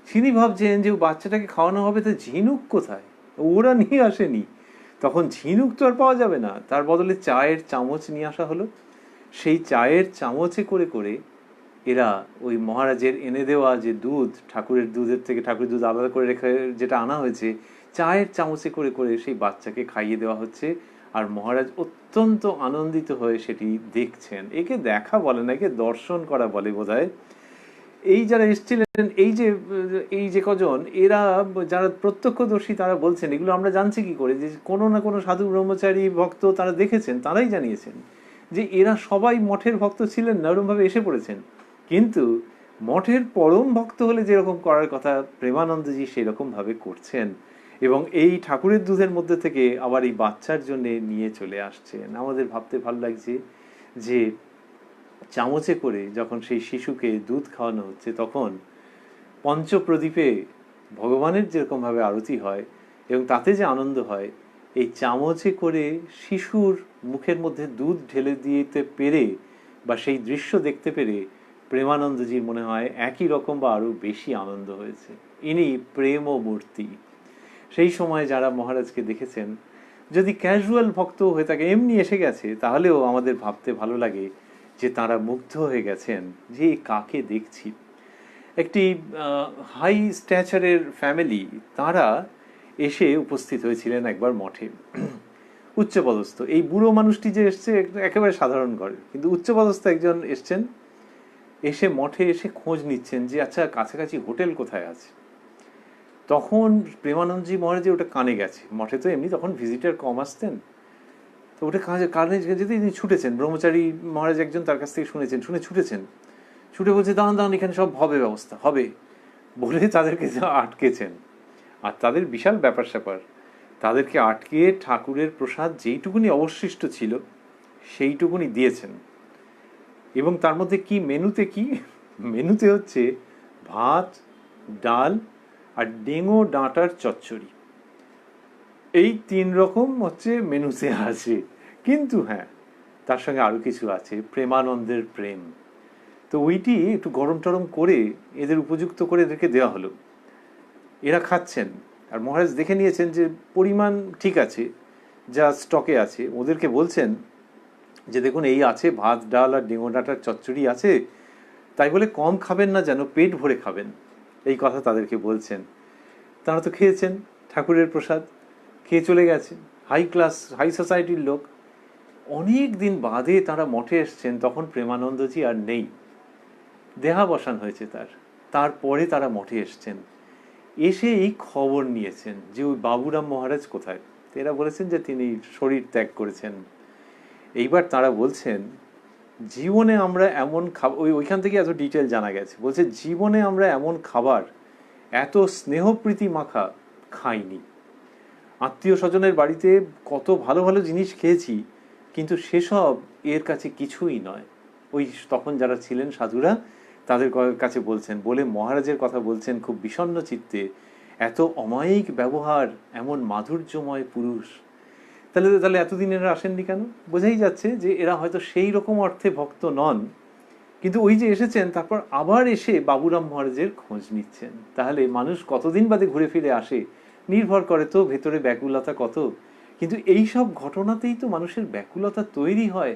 তিনি ভাবছেন যে বাচ্চাটাকে খাওয়ানো হবে, তো ঝিনুক কোথায়? ওরা নিয়ে আসেনি। তখন ঝিনুক তো আর পাওয়া যাবে না, তার বদলে চায়ের চামচ নিয়ে আসা হলো। সেই চায়ের চামচে করে করে এরা ওই মহারাজের এনে দেওয়া যে দুধ, ঠাকুরের দুধের থেকে ঠাকুরের দুধ আলাদা করে রেখে যেটা আনা হয়েছে, চায়ের চামচে করে করে সেই বাচ্চাকে খাইয়ে দেওয়া হচ্ছে। আর মহারাজ অত্যন্ত আনন্দিত হয়ে সেটি দেখছেন। একে দেখা বলে না, একে দর্শন করা বলে বোধহয়। এই যারা এসেছিলেন, এই যে কজন, এরা যারা প্রত্যক্ষদর্শী তারা বলছেন, এগুলো আমরা জানছি কি করে, যে কোনো না কোনো সাধু ব্রহ্মচারী ভক্ত তারা দেখেছেন, তারাই জানিয়েছেন যে এরা সবাই মঠের ভক্ত ছিলেন না, ওরকমভাবে এসে পড়েছেন। কিন্তু মঠের পরম ভক্ত হলে যেরকম করার কথা প্রেমানন্দজি সেরকমভাবে করছেন, এবং এই ঠাকুরের দুধের মধ্যে থেকে আবার এই বাচ্চার জন্য নিয়ে চলে আসছেন। আমাদের ভাবতে ভালো লাগছে যে চামচে করে যখন সেই শিশুকে দুধ খাওয়ানো হচ্ছে, তখন পঞ্চপ্রদীপে ভগবানের যেরকমভাবে আরতি হয় এবং তাতে যে আনন্দ হয়, এই চামচে করে শিশুর মুখের মধ্যে দুধ ঢেলে দিতে পেরে বা সেই দৃশ্য দেখতে পেরে প্রেমানন্দজির মনে হয় একই রকম বা আরও বেশি আনন্দ হয়েছে। ইনি প্রেম মূর্তি। সেই সময় যারা মহারাজকে দেখেছেন, যদি ক্যাজুয়াল ভক্ত হয়ে থাকে, এমনি এসে গেছে, তাহলেও আমাদের ভাবতে ভালো লাগে যে তারা মুগ্ধ হয়ে গেছেন যে কাকে দেখছি। একটি হাই স্ট্যাচারের ফ্যামিলি, তারা এসে উপস্থিত হয়েছিলেন একবার মঠে। উচ্চপদস্থ এই বুড়ো মানুষটি যে এসছে একেবারে সাধারণ ঘরে, কিন্তু উচ্চপদস্থ একজন এসছেন, এসে মঠে এসে খোঁজ নিচ্ছেন যে আচ্ছা কাছাকাছি হোটেল কোথায় আছে। তখন প্রেমানন্দজি মহারাজ ওটা কানে গেছে, মঠে তো এমনি তখন ভিজিটার কম আসতেন, তো ওটা কানে যেতে তিনি ছুটেছেন। ব্রহ্মচারী মহারাজ একজন তার কাছ থেকে শুনেছেন, শুনে ছুটেছেন, ছুটে বলছে দাঁড়ান দাঁড়ান, এখানে সব হবে, ব্যবস্থা হবে, বলে তাদেরকে আটকেছেন। আর তাদের বিশাল ব্যাপার স্যাপার, তাদেরকে আটকে ঠাকুরের প্রসাদ যেইটুকুনি অবশিষ্ট ছিল সেইটুকুনি দিয়েছেন। এবং তার মধ্যে কি মেনুতে হচ্ছে ভাত, ডাল আর ডেঙো ডাঁটার চচ্চড়ি। এই 3 রকম হচ্ছে মেনুতে আছে। কিন্তু হ্যাঁ, তার সঙ্গে আরো কিছু আছে, প্রেমানন্দের প্রেম। তো ওইটি একটু গরম টরম করে এদের উপযুক্ত করে এদেরকে দেওয়া হলো। এরা খাচ্ছেন, আর মহারাজ দেখে নিয়েছেন যে পরিমাণ ঠিক আছে, যা স্টকে আছে। ওদেরকে বলছেন যে দেখুন এই আছে, ভাত, ডাল আর ডেঙো ডাঁটার চচ্চড়ি আছে, তাই বলে কম খাবেন না, যেন পেট ভরে খাবেন, এই কথা তাদেরকে বলছেন। তারা তো খেয়েছেন ঠাকুরের প্রসাদ, খেয়ে চলে গেছেন। হাই সোসাইটির লোক। অনেক দিন বাদে তারা মঠে এসছেন, তখন প্রেমানন্দজি আর নেই, দেহাবসান হয়েছে তারপরে তারা মঠে এসছেন। এসে এই খবর নিয়েছেন যে ওই বাবুরাম মহারাজ কোথায়। এরা বলেছেন যে তিনি শরীর ত্যাগ করেছেন। এইবার তারা বলছেন জীবনে আমরা এমন ওইখান থেকে এত ডিটেল জানা গেছে, বলছে জীবনে আমরা এমন খাবার এত স্নেহপ্রীতি মাখা খাইনি। আত্মীয় স্বজনের বাড়িতে কত ভালো ভালো জিনিস খেয়েছি, কিন্তু সেসব এর কাছে কিছুই নয়। ওই তখন যারা ছিলেন সাধুরা তাদের কাছে বলছেন, বলে মহারাজের কথা বলছেন খুব বিষণ্ণ চিত্তে, এত অমায়িক ব্যবহার, এমন মাধুর্যময় পুরুষ। তাহলে এতদিন এরা আসেননি কেন? বোঝাই যাচ্ছে যে এরা হয়তো সেই রকম অর্থে ভক্ত নন, কিন্তু ওই যে এসেছেন তারপর আবার এসে বাবুরাম মহারাজের খোঁজ নিচ্ছেন। তাহলে মানুষ কতদিন বাদে ঘুরে ফিরে আসে নির্ভর করে তো ভেতরে ব্যাকুলতা কত। কিন্তু এই সব ঘটনাতেই তো মানুষের ব্যাকুলতা তৈরি হয়,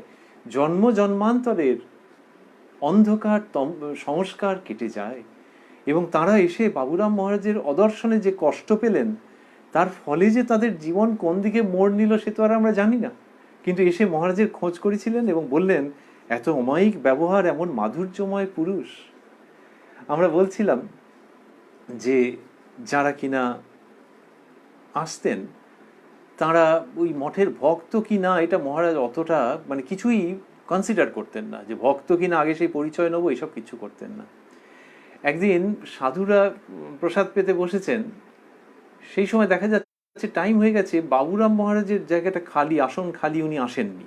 জন্ম জন্মান্তরের অন্ধকার সংস্কার কেটে যায়। এবং তারা এসে বাবুরাম মহারাজের অদর্শনে যে কষ্ট পেলেন, তার ফলে যে তাদের জীবন কোন দিকে মোড় নিল সে তো আর আমরা জানি না। কিন্তু এসে মহারাজের খোঁজ করেছিলেন এবং বললেন এত অমায়িক ব্যবহার, এমন মাধুর্যময় পুরুষ। আমরা বলছিলাম যে যারা কিনা আসতেন তারা ওই মঠের ভক্ত কি না এটা মহারাজ অতটা কিছুই কনসিডার করতেন না, যে ভক্ত কিনা আগে সেই পরিচয় নেবো, এইসব কিছু করতেন না। একদিন সাধুরা প্রসাদ পেতে বসেছেন, সেই সময় দেখা যাচ্ছে টাইম হয়ে গেছে, বাবুরাম মহারাজের জায়গাটা খালি, আসন খালি, উনি আসেননি।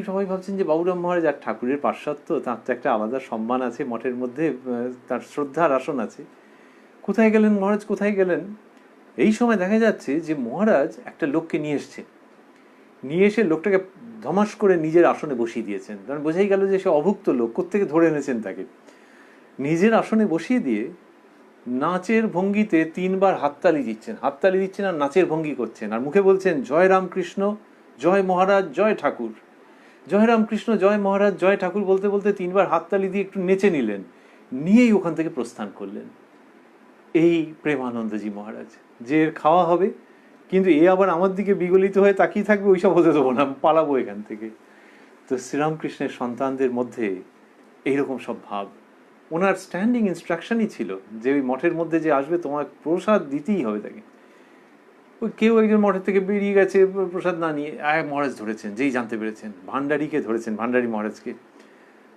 সবাই ভাবছেন যে বাবুরাম মহারাজ আর ঠাকুরের পার্শ্বত্ব, তার তো একটা আলাদা সম্মান আছে মঠের মধ্যে, তার শ্রদ্ধার আসন আছে। কোথায় গেলেন মহারাজ, কোথায় গেলেন? এই সময় দেখা যাচ্ছে যে মহারাজ একটা লোককে নিয়ে এসে লোকটাকে ধমাস করে নিজের আসনে বসিয়ে দিয়েছেন। কারণ বোঝাই গেল যে সে অভুক্ত লোক, কোত্থেকে ধরে এনেছেন তাকে। নিজের আসনে বসিয়ে দিয়ে নাচের ভঙ্গিতে 3বার হাততালি দিচ্ছেন আর নাচের ভঙ্গি করছেন, আর মুখে বলছেন জয় রামকৃষ্ণ, জয় মহারাজ, জয় ঠাকুর। জয় রামকৃষ্ণ, জয় মহারাজ, জয় ঠাকুর বলতে বলতে 3বার হাততালি দিয়ে একটু নেচে নিলেন, নিয়েই ওখান থেকে প্রস্থান করলেন। এই প্রেমানন্দজি মহারাজ, যে এর খাওয়া হবে, কিন্তু এ আবার আমার দিকে বিগলিত হয়ে তাকিয়ে থাকবে, ওইসব হতে দেবো না, পালাবো এখান থেকে। তো শ্রীরামকৃষ্ণের সন্তানদের মধ্যে এইরকম সব ভাব। ওনার স্ট্যান্ডিং ইনস্ট্রাকশনই ছিল যে ওই মঠের মধ্যে যে আসবে তোমার প্রসাদ দিতেই হবে তাকে। ওই কেউ একজন মঠের থেকে বেরিয়ে গেছে প্রসাদ না নিয়ে, মহারাজ ধরেছেন, যেই জানতে পেরেছেন, ভান্ডারীকে ধরেছেন, ভান্ডারী মহারাজকে।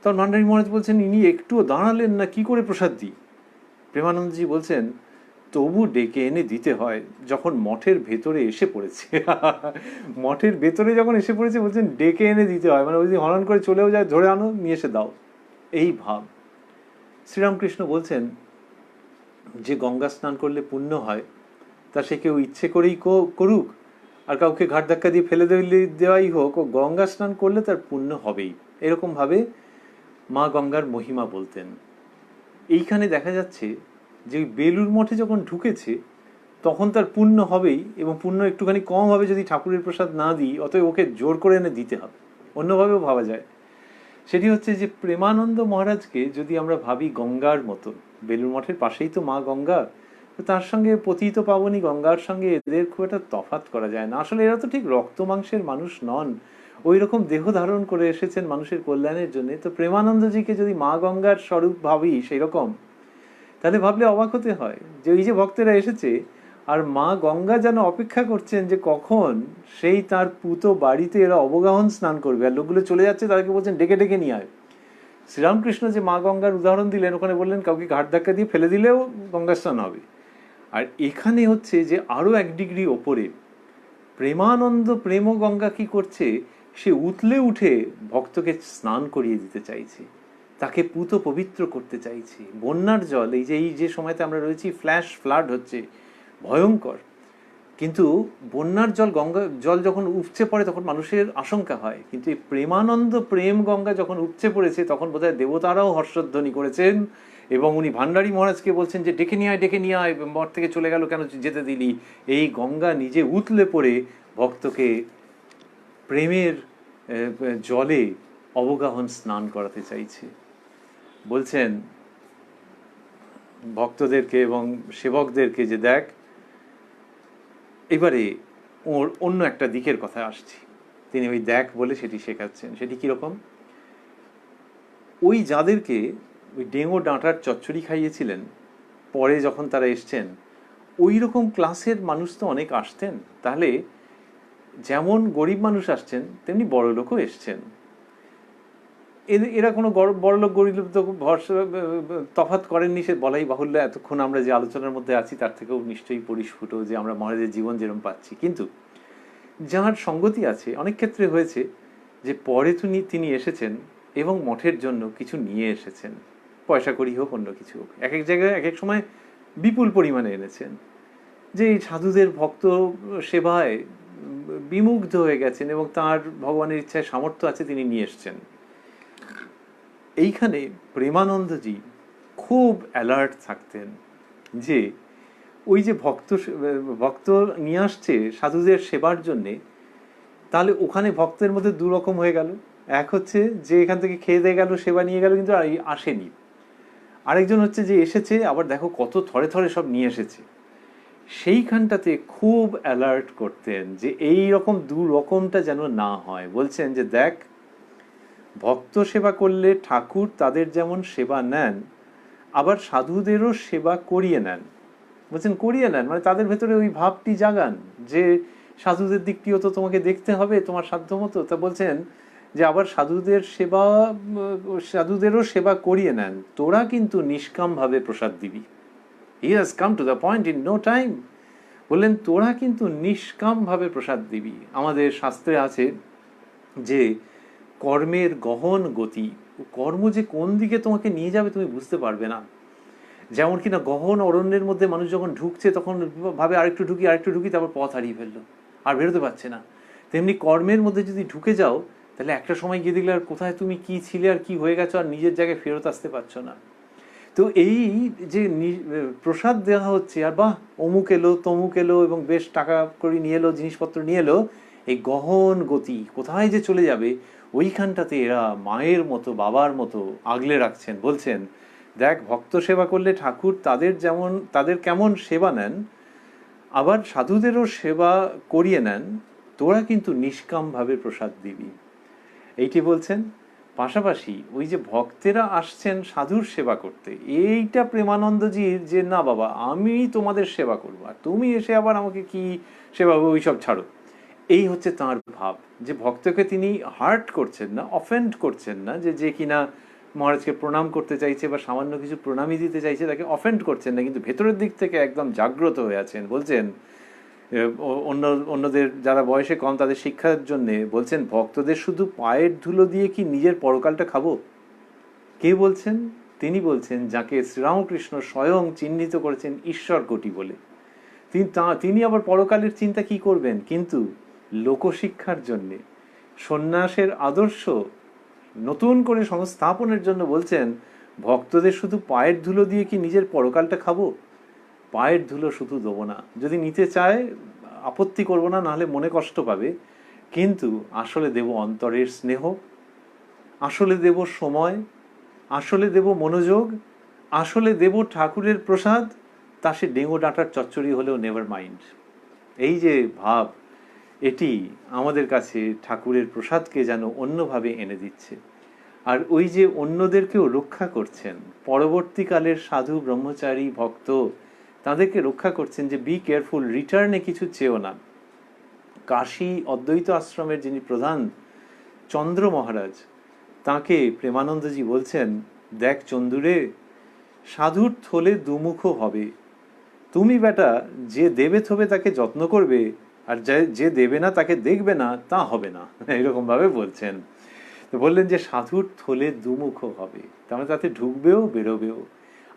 তখন ভান্ডারী মহারাজ বলছেন ইনি একটুও দাঁড়ালেন না, কি করে প্রসাদ দিই? প্রেমানন্দজি বলছেন তবু ডেকে এনে দিতে হয়, যখন মঠের ভেতরে এসে পড়েছে। মঠের ভেতরে যখন এসে পড়েছে বলছেন ডেকে এনে দিতে হয়, মানে ওই যে হনন করে চলেও যায়, ধরে আনো, নিয়ে এসে দাও, এই ভাব। শ্রীরামকৃষ্ণ বলছেন যে গঙ্গা স্নান করলে পুণ্য হয়, তা সে কেউ ইচ্ছে করেই করুক আর কাউকে ঘাট ধাক্কা দিয়ে ফেলে দেওয়াই হোক, ও গঙ্গা স্নান করলে তার পুণ্য হবেই। এরকম ভাবে মা গঙ্গার মহিমা বলতেন। এইখানে দেখা যাচ্ছে যে ওই বেলুর মঠে যখন ঢুকেছে তখন তার পুণ্য হবেই, এবং পুণ্য একটুখানি কম হবে যদি ঠাকুরের প্রসাদ না দিই, অতএব ওকে জোর করে এনে দিতে হবে। অন্যভাবেও ভাবা যায়, সেটি হচ্ছে যে প্রেমানন্দ মহারাজকে যদি আমরা ভাবি গঙ্গার মতো, বেলুর মঠের পাশেই তো মা গঙ্গা, তো তার সঙ্গে পতিত পাবনী গঙ্গার সঙ্গে এদের খুব একটা তফাৎ করা যায় না। আসলে এরা তো ঠিক রক্ত মাংসের মানুষ নন, ওই রকম দেহ ধারণ করে এসেছেন মানুষের কল্যাণের জন্য। তো প্রেমানন্দজিকে যদি মা গঙ্গার স্বরূপ ভাবি সেই রকম, তাহলে ভাবলে অবাক হতে হয় যে ওই যে ভক্তেরা এসেছে আর মা গঙ্গা যেন অপেক্ষা করছেন যে কখন সেই তার পুত বাড়িতে এরা অবগাহন স্নান করবে, আর লোকগুলো চলে যাচ্ছে, তাদেরকে বলছেন ডেকে ডেকে নিয়ে আয়। শ্রীরামকৃষ্ণ যে মা গঙ্গার উদাহরণ দিলেন, ওখানে বললেন কাউকে ঘাট ধাক্কা দিয়ে ফেলে দিলেও গঙ্গা স্নান হবে। আর এখানে হচ্ছে যে আরো 1 ডিগ্রি ওপরে প্রেমানন্দ প্রেম গঙ্গা কি করছে, সে উতলে উঠে ভক্তকে স্নান করিয়ে দিতে চাইছে, তাকে পুত পবিত্র করতে চাইছে। বন্যার জল, এই যে সময়তে আমরা রয়েছি, ফ্ল্যাশ ফ্লাড হচ্ছে, ভয়ঙ্কর, কিন্তু বন্যার গঙ্গা জল যখন উপচে পড়ে তখন মানুষের আশঙ্কা হয়, কিন্তু এই প্রেমানন্দ প্রেম গঙ্গা যখন উপচে পড়েছে তখন বোধহয় দেবতারাও হর্ষধ্বনি করেছেন, এবং উনি ভান্ডারী মহারাজকে বলছেন যে ডেকে নিয়ে আয়, মঠ থেকে চলে গেল কেন যেতে দিলি। এই গঙ্গা নিজে উতলে পড়ে ভক্তকে প্রেমের জলে অবগাহন স্নান করাতে চাইছে। বলছেন ভক্তদেরকে এবং সেবকদেরকে যে দেখ, এবারে ওর অন্য একটা দিকের কথা আসছি। তিনি ওই দেখ বলে সেটি শেখাচ্ছেন। সেটি কিরকম? ওই যাদেরকে ওই ডেঙ্গো ডাঁটার চচ্চড়ি খাইয়েছিলেন, পরে যখন তারা এসছেন, ওই রকম ক্লাসের মানুষ তো অনেক আসতেন। তাহলে যেমন গরিব মানুষ আসছেন তেমনি বড় লোকও এসছেন। এরা কোনো বড়লোক গরিব তো তফাৎ করেননি, সে বলাই বাহুল্য। এতক্ষণ আমরা যে আলোচনার মধ্যে আছি তার থেকেও নিশ্চয়ই পরিস্ফুট যে আমরা মহারাজের জীবন যেরকম পাচ্ছি। কিন্তু যার সঙ্গতি আছে, অনেক ক্ষেত্রে হয়েছে যে পরে তিনি এসেছেন এবং মঠের জন্য কিছু নিয়ে এসেছেন, পয়সা করি হোক অন্য কিছু হোক, এক এক জায়গায় এক এক সময় বিপুল পরিমাণে এনেছেন, যে এই সাধুদের ভক্ত সেবায় বিমুগ্ধ হয়ে গেছেন এবং তার ভগবানের ইচ্ছায় সামর্থ্য আছে, তিনি নিয়ে এসছেন। এইখানে প্রেমানন্দজি খুব অ্যালার্ট থাকতেন যে ওই যে ভক্ত নিয়ে আসছে সাধুদের সেবার জন্যে, তাহলে ওখানে ভক্তের মধ্যে 2 রকম হয়ে গেল। এক হচ্ছে যে এখান থেকে খেয়ে দিয়ে গেল, সেবা নিয়ে গেল, কিন্তু আসেনি। আরেকজন হচ্ছে যে এসেছে, আবার দেখো কত থরে থরে সব নিয়ে এসেছে। সেইখানটাতে খুব অ্যালার্ট করতেন যে এই রকম 2 রকমটা যেন না হয়। বলছেন যে দেখ, ভক্ত সেবা করলে ঠাকুর তাদের যেমন সেবা নেন, আবার সাধুদেরও সেবা করিয়ে নেন। বলছেন করিয়ে নেন মানে তাদের ভেতরে ওই ভাবটি জাগান যে সাধুদের দিকটিও তো তোমাকে দেখতে হবে তোমার সাধ্য মতো। তা বলছেন যে আবার সাধুদেরও সেবা করিয়ে নেন, তোরা কিন্তু নিষ্কাম ভাবে প্রসাদ দিবি। He has come to the point in no time. বললেন তোরা কিন্তু নিষ্কাম ভাবে প্রসাদ দিবি। আমাদের শাস্ত্রে আছে যে কর্মের গহন গতি, কর্ম যে কোন দিকে তোমাকে নিয়ে যাবে তুমি বুঝতে পারবে না। যেমন কিনা গহন অরণ্যের মধ্যে মানুষ যখন ঢুকছে তখন ভাবে আরেকটু ঢুকি, তারপর পথ হারিয়ে ফেললো, আর বেরোতে পারছে না। তেমনি কর্মের মধ্যে যদি ঢুকে যাও তাহলে একটা সময় গিয়ে দেখলে আর কোথায় তুমি কি ছিলে আর কি হয়ে গেছো, আর নিজের জায়গায় ফেরত আসতে পারছো না। তো এই যে প্রসাদ দেওয়া হচ্ছে, আর বাহ অমুক এলো তমুক এলো এবং বেশ টাকা করে নিয়ে এলো, জিনিসপত্র নিয়ে এলো, এই গহন গতি কোথায় যে চলে যাবে ওইখানটাতে এরা মায়ের মতো বাবার মতো আগলে রাখছেন। বলছেন দেখ, ভক্ত সেবা করলে ঠাকুর তাদের কেমন সেবা নেন, আবার সাধুদেরও সেবা করিয়ে নেন, তোরা কিন্তু নিষ্কামভাবে প্রসাদ দিবি, এইটি বলছেন। পাশাপাশি ওই যে ভক্তেরা আসছেন সাধুর সেবা করতে, এইটা প্রেমানন্দজির যে না বাবা আমি তোমাদের সেবা করবো, আর তুমি এসে আবার আমাকে কি সেবা, ওই সব ছাড়ো, এই হচ্ছে তাঁর ভাব। যে ভক্তকে তিনি হার্ট করছেন না, অফেন্ড করছেন না, যে কিনা মহারাজকে প্রণাম করতে চাইছে বা সামান্য কিছু প্রণামী দিতে চাইছে তাকে অফেন্ড করছেন না, কিন্তু ভেতরের দিক থেকে একদম জাগ্রত হয়ে আছেন। বলছেন অন্যদের যারা বয়সে কম তাদের শিক্ষার জন্য বলছেন, ভক্তদের শুধু পায়ের ধুলো দিয়ে কি নিজের পরকালটা খাবো? কে বলছেন? তিনি বলছেন যাকে শ্রীরামকৃষ্ণ স্বয়ং চিহ্নিত করেছেন ঈশ্বর কোটি বলে। তিনি আবার পরকালের চিন্তা কি করবেন? কিন্তু লোকশিক্ষার জন্যে, সন্ন্যাসের আদর্শ নতুন করে সংস্থাপনের জন্য বলছেন ভক্তদের শুধু পায়ের ধুলো দিয়ে কি নিজের পরকালটা খাবো? পায়ের ধুলো শুধু দেবো না, যদি নিতে চায় আপত্তি করবো না, নাহলে মনে কষ্ট পাবে, কিন্তু আসলে দেব অন্তরের স্নেহ, আসলে দেব সময়, আসলে দেব মনোযোগ, আসলে দেব ঠাকুরের প্রসাদ, তা সে ডেঙ্গো ডাঁটার চচ্চড়ি হলেও নেভার মাইন্ড। এই যে ভাব, এটি আমাদের কাছে ঠাকুরের প্রসাদকে যেন অন্যভাবে এনে দিচ্ছে। আর ওই যে অন্যদেরকেও রক্ষা করছেন, পরবর্তীকালের সাধু ব্রহ্মচারী ভক্ত তাদেরকে রক্ষা করছেন যে বি কেয়ারফুল, রিটার্নে কিছু চেয়েও না। কাশী অদ্বৈত আশ্রমের যিনি প্রধান চন্দ্র মহারাজ, তাকে প্রেমানন্দজি বলছেন, দেখ চন্দুরে, সাধুর থলে দুমুখ হবে, তুমি বেটা যে দেবে থবে তাকে যত্ন করবে, আর যে দেবে না তাকে দেখবে না, তা হবে না, এরকম ভাবে বলছেন। তো বললেন যে সাধুর থলে দুমুখ হবে, তার মানে তাতে ঢুকবেও বেরোবেও।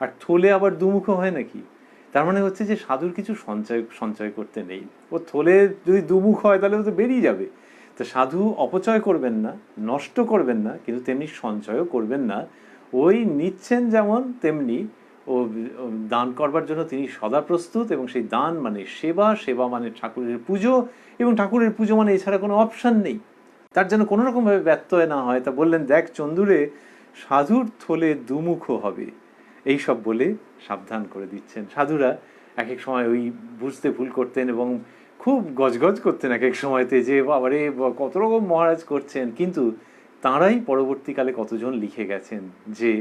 আর থলে আবার দুমুখ হয় নাকি? তার মানে হচ্ছে যে সাধুর কিছু সঞ্চয় করতে নেই। ও থলে যদি দুমুখ হয় তাহলে তো বেরিয়ে যাবে। তো সাধু অপচয় করবেন না, নষ্ট করবেন না, কিন্তু তেমনি সঞ্চয়ও করবেন না। ওই নিচ্ছেন যেমন তেমনি ও দান করবার জন্য তিনি সদা প্রস্তুত, এবং সেই দান মানে সেবা, সেবা মানে ঠাকুরের পুজো, এবং ঠাকুরের পুজো মানে এছাড়া কোনো অপশান নেই, তার যেন কোনো রকমভাবে ব্যত্যয় না হয়। তা বললেন দেখ চন্দুরে, সাধুর থলে দুমুখ হবে, এই সব বলে সাবধান করে দিচ্ছেন। সাধুরা এক এক সময় ওই বুঝতে ভুল করতেন এবং খুব গজগজ করতেন এক এক সময়তে, যে বাবারে কত রকম মহারাজ করছেন, কিন্তু তাঁরাই পরবর্তীকালে কতজন লিখে গেছেন যে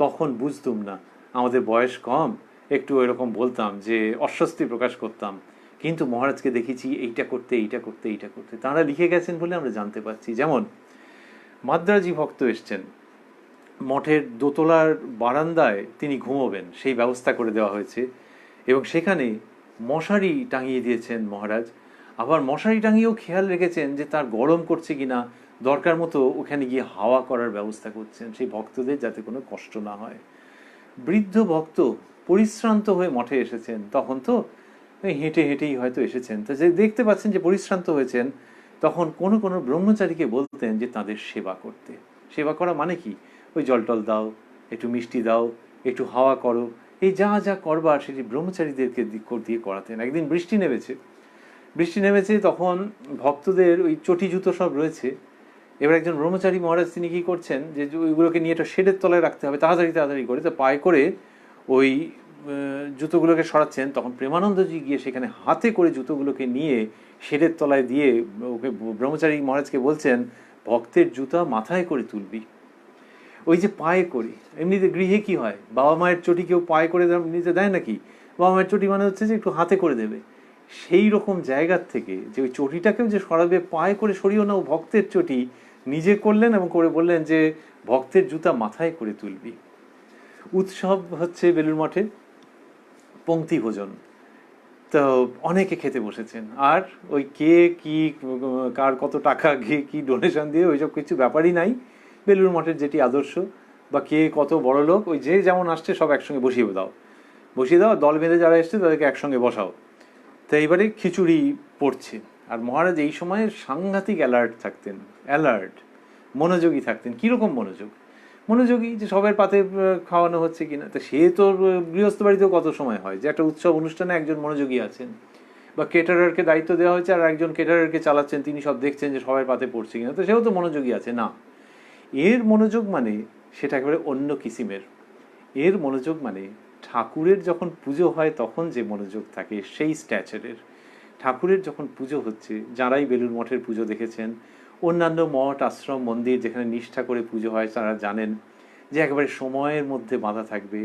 তখন বুঝতুম না, আমাদের বয়স কম, একটু এরকম বলতাম যে অস্বস্তি প্রকাশ করতাম, কিন্তু মহারাজকে দেখেছি এইটা করতে এইটা করতে এইটা করতে, তাঁরা লিখে গেছেন বলে আমরা জানতে পারছি। যেমন মাদ্রাজি ভক্ত এসছেন, মঠের দোতলার বারান্দায় তিনি ঘুমোবেন সেই ব্যবস্থা করে দেওয়া হয়েছে, এবং সেখানে মশারি টাঙিয়ে দিয়েছেন মহারাজ। আবার মশারি টাঙিয়েও খেয়াল রেখেছেন যে তার গরম করছে কিনা, দরকার মতো ওখানে গিয়ে হাওয়া করার ব্যবস্থা করছেন সেই ভক্তদের, যাতে কোনো কষ্ট না হয়। বৃদ্ধ ভক্ত পরিশ্রান্ত হয়ে মঠে এসেছেন, তখন তো হেঁটে হেঁটেই হয়তো এসেছেন, তো যে দেখতে পাচ্ছেন যে পরিশ্রান্ত হয়েছেন, তখন কোনো কোনো ব্রহ্মচারীকে বলতেন যে তাদের সেবা করতে। সেবা করা মানে কি? ওই জল টল দাও, একটু মিষ্টি দাও, একটু হাওয়া করো, এই যা যা করবার সেটি ব্রহ্মচারীদেরকে দিয়ে করাতেন। একদিন বৃষ্টি নেমেছে, তখন ভক্তদের ওই চটি জুতো সব রয়েছে। এবার একজন ব্রহ্মচারী মহারাজ তিনি কি করছেন, যে ওইগুলোকে নিয়ে একটা শেডের তলায় রাখতে হবে, তাড়াতাড়ি করে, তো পায়ে করে ওই জুতোগুলোকে সরাচ্ছেন। তখন প্রেমানন্দজি গিয়ে সেখানে হাতে করে জুতোগুলোকে নিয়ে শেডের তলায় দিয়ে ওকে ব্রহ্মচারী মহারাজকে বলছেন, ভক্তের জুতা মাথায় করে তুলবি, ওই যে পায়ে করে। এমনিতে গৃহে কি হয়, বাবা মায়ের চটি কেউ পায়ে করে নিতে দেয় নাকি? বাবা মায়ের চটি মানে হচ্ছে যে একটু হাতে করে দেবে। সেই রকম জায়গার থেকে যে ওই চটিটাকেও যে সরাবে, পায়ে করে সরিও না, ও ভক্তের চটি নিজে করলেন এবং করে বললেন যে ভক্তের জুতা মাথায় করে তুলবি। উৎসব হচ্ছে বেলুড় মঠে, পংক্তি ভোজন, তো অনেকে খেতে বসেছেন, আর ওই কে কি কার কত টাকা কি ডোনেশন দিয়ে ওইসব কিছু ব্যাপারই নাই। বেলুড় মঠের যেটি আদর্শ, বা কে কত বড় লোক, ওই যে যেমন আসছে সব একসঙ্গে বসিয়ে দাও, দল বেঁধে যারা এসছে তাদেরকে একসঙ্গে বসাও। তো এইবারে খিচুড়ি পড়ছে, আর মহারাজ এই সময় সাংঘাতিক অ্যালার্ট, মনোযোগী থাকতেন। কীরকম মনোযোগ? মনোযোগী, যে সবার পাতে খাওয়ানো হচ্ছে কিনা। তো সে তো গৃহস্থ বাড়িতেও কত সময় হয় যে একটা উৎসব অনুষ্ঠানে একজন মনোযোগী আছেন, বা কেটারারকে দায়িত্ব দেওয়া হয়েছে আর একজন কেটারারকে চালাচ্ছেন, তিনি সব দেখছেন যে সবার পাতে পড়ছে কিনা, তো সেও তো মনোযোগী আছে না। এর মনোযোগ মানে সেটা একেবারে অন্য কিসিমের। এর মনোযোগ মানে ঠাকুরের যখন পুজো হয় তখন যে মনোযোগ থাকে সেই স্ট্যাচারের। ঠাকুরের যখন পুজো হচ্ছে, যারাই বেলুড় মঠের পুজো দেখেছেন, অন্যান্য মঠ আশ্রম মন্দির যেখানে নিষ্ঠা করে পুজো হয়, তারা জানেন যে একেবারে সময়ের মধ্যে বাঁধা থাকবে,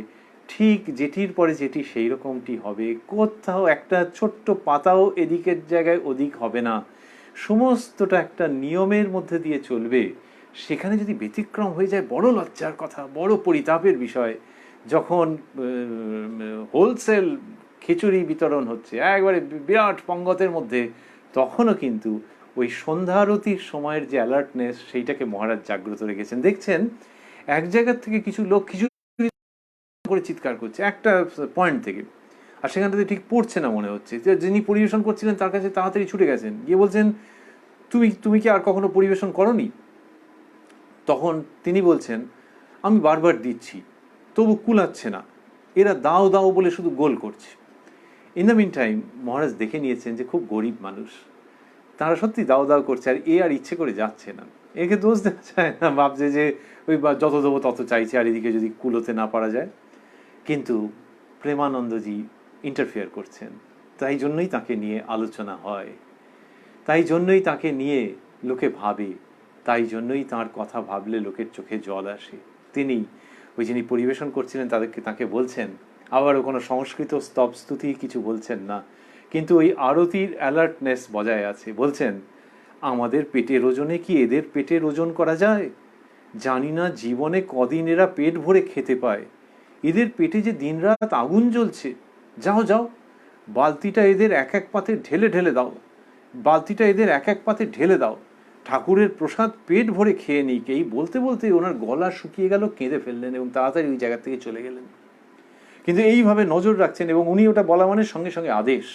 ঠিক যেটির পরে যেটি সেই রকমটি হবে, কোথাও একটা ছোট্ট পাতাও এদিকের জায়গায় ওদিক হবে না, সমস্তটা একটা নিয়মের মধ্যে দিয়ে চলবে। সেখানে যদি ব্যতিক্রম হয়ে যায়, বড় লজ্জার কথা, বড় পরিতাপের বিষয়। যখন হোলসেল খিচুড়ি বিতরণ হচ্ছে একবারে বিরাট পঙ্গতের মধ্যে, তখনও কিন্তু ওই সন্ধ্যারতির সময়ের যে অ্যালার্টনেস, সেইটাকে মহারাজ জাগ্রত রেখেছেন। দেখছেন এক জায়গার থেকে কিছু লোক খিচুড়ি করে চিৎকার করছে একটা পয়েন্ট থেকে, আর সেখানটাতে ঠিক পড়ছে না মনে হচ্ছে। যিনি পরিবেশন করছিলেন তার কাছে তাড়াতাড়ি ছুটে গেছেন, গিয়ে বলছেন, তুমি কি আর কখনো পরিবেশন করনি? তখন তিনি বলছেন, আমি বারবার দিচ্ছি, তবু কুলাচ্ছে না, এরা দাও দাও বলে শুধু গোল করছে। ইন দ্য মিন টাইম মহারাজ দেখে নিয়েছেন যে খুব গরিব মানুষ, তারা সত্যি দাও দাও করছে, আর এ আর ইচ্ছে করে যাচ্ছে না। একে দোষ দেওয়া যায় না, ভাবছে যে ওই যত দেবো তত চাইছে, আর এদিকে যদি কুলোতে না পারা যায়। কিন্তু প্রেমানন্দজি ইন্টারফেয়ার করছেন, তাই জন্যই তাকে নিয়ে আলোচনা হয়, তাই জন্যই তাকে নিয়ে লোকে ভাবে, তাই জন্যই তার কথা ভাবলে লোকের চোখে জল আসে। তিনি ওই যিনি পরিবেশন করছিলেন তাকে বলছেন, আবারও কোনো সংস্কৃত স্তব স্তুতি কিছু বলছেন না, কিন্তু ওই আরতির অ্যালার্টনেস বজায় আছে। বলছেন, আমাদের পেটের ওজনে কি এদের পেটের ওজন করা যায়? জানি না জীবনে কদিন এরা পেট ভরে খেতে পায়, এদের পেটে যে দিনরাত আগুন জ্বলছে। যাও যাও, বালতিটা এদের এক এক পাতে ঢেলে ঢেলে দাও, বালতিটা এদের এক এক পাতে ঢেলে দাও, ঠাকুরের প্রসাদ পেট ভরে খেয়ে নিক। এই বলতে বলতে ওনার গলা শুকিয়ে গেল, কেঁদে ফেললেন এবং তাড়াতাড়ি ওই জায়গা থেকে চলে গেলেন। কিন্তু এইভাবে নজর রাখছেন, এবং উনি ওটা বলা মানে সঙ্গে সঙ্গে আদেশ।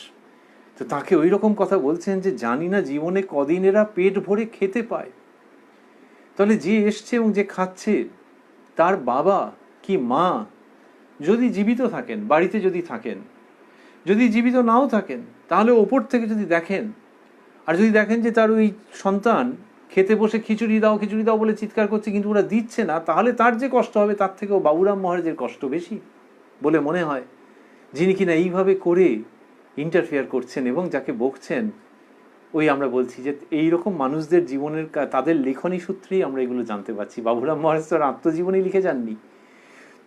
তো তাকে ওই রকম কথা বলছেন যে জানি না জীবনে কদিন এরা পেট ভরে খেতে পায়। তাহলে যে এসছে এবং যে খাচ্ছে, তার বাবা কি মা যদি জীবিত থাকেন, বাড়িতে যদি থাকেন, যদি জীবিত নাও থাকেন, তাহলে ওপর থেকে যদি দেখেন, আর যদি দেখেন যে তার ওই সন্তান খেতে বসে খিচুড়ি দাও বলে চিৎকার করছে, কিন্তু ওরা দিচ্ছে না, তাহলে তার যে কষ্ট হবে তার থেকেও বাবুরাম মহারাজের কষ্ট বেশি বলে মনে হয়, যিনি কিনা এইভাবে করে ইন্টারফেয়ার করছেন এবং যাকে বকছেন। ওই আমরা বলছি যে এইরকম মানুষদের জীবনের তাদের লেখনী সূত্রেই আমরা এগুলো জানতে পারছি। বাবুরাম মহারাজ তো আত্মজীবনী লিখে যাননি,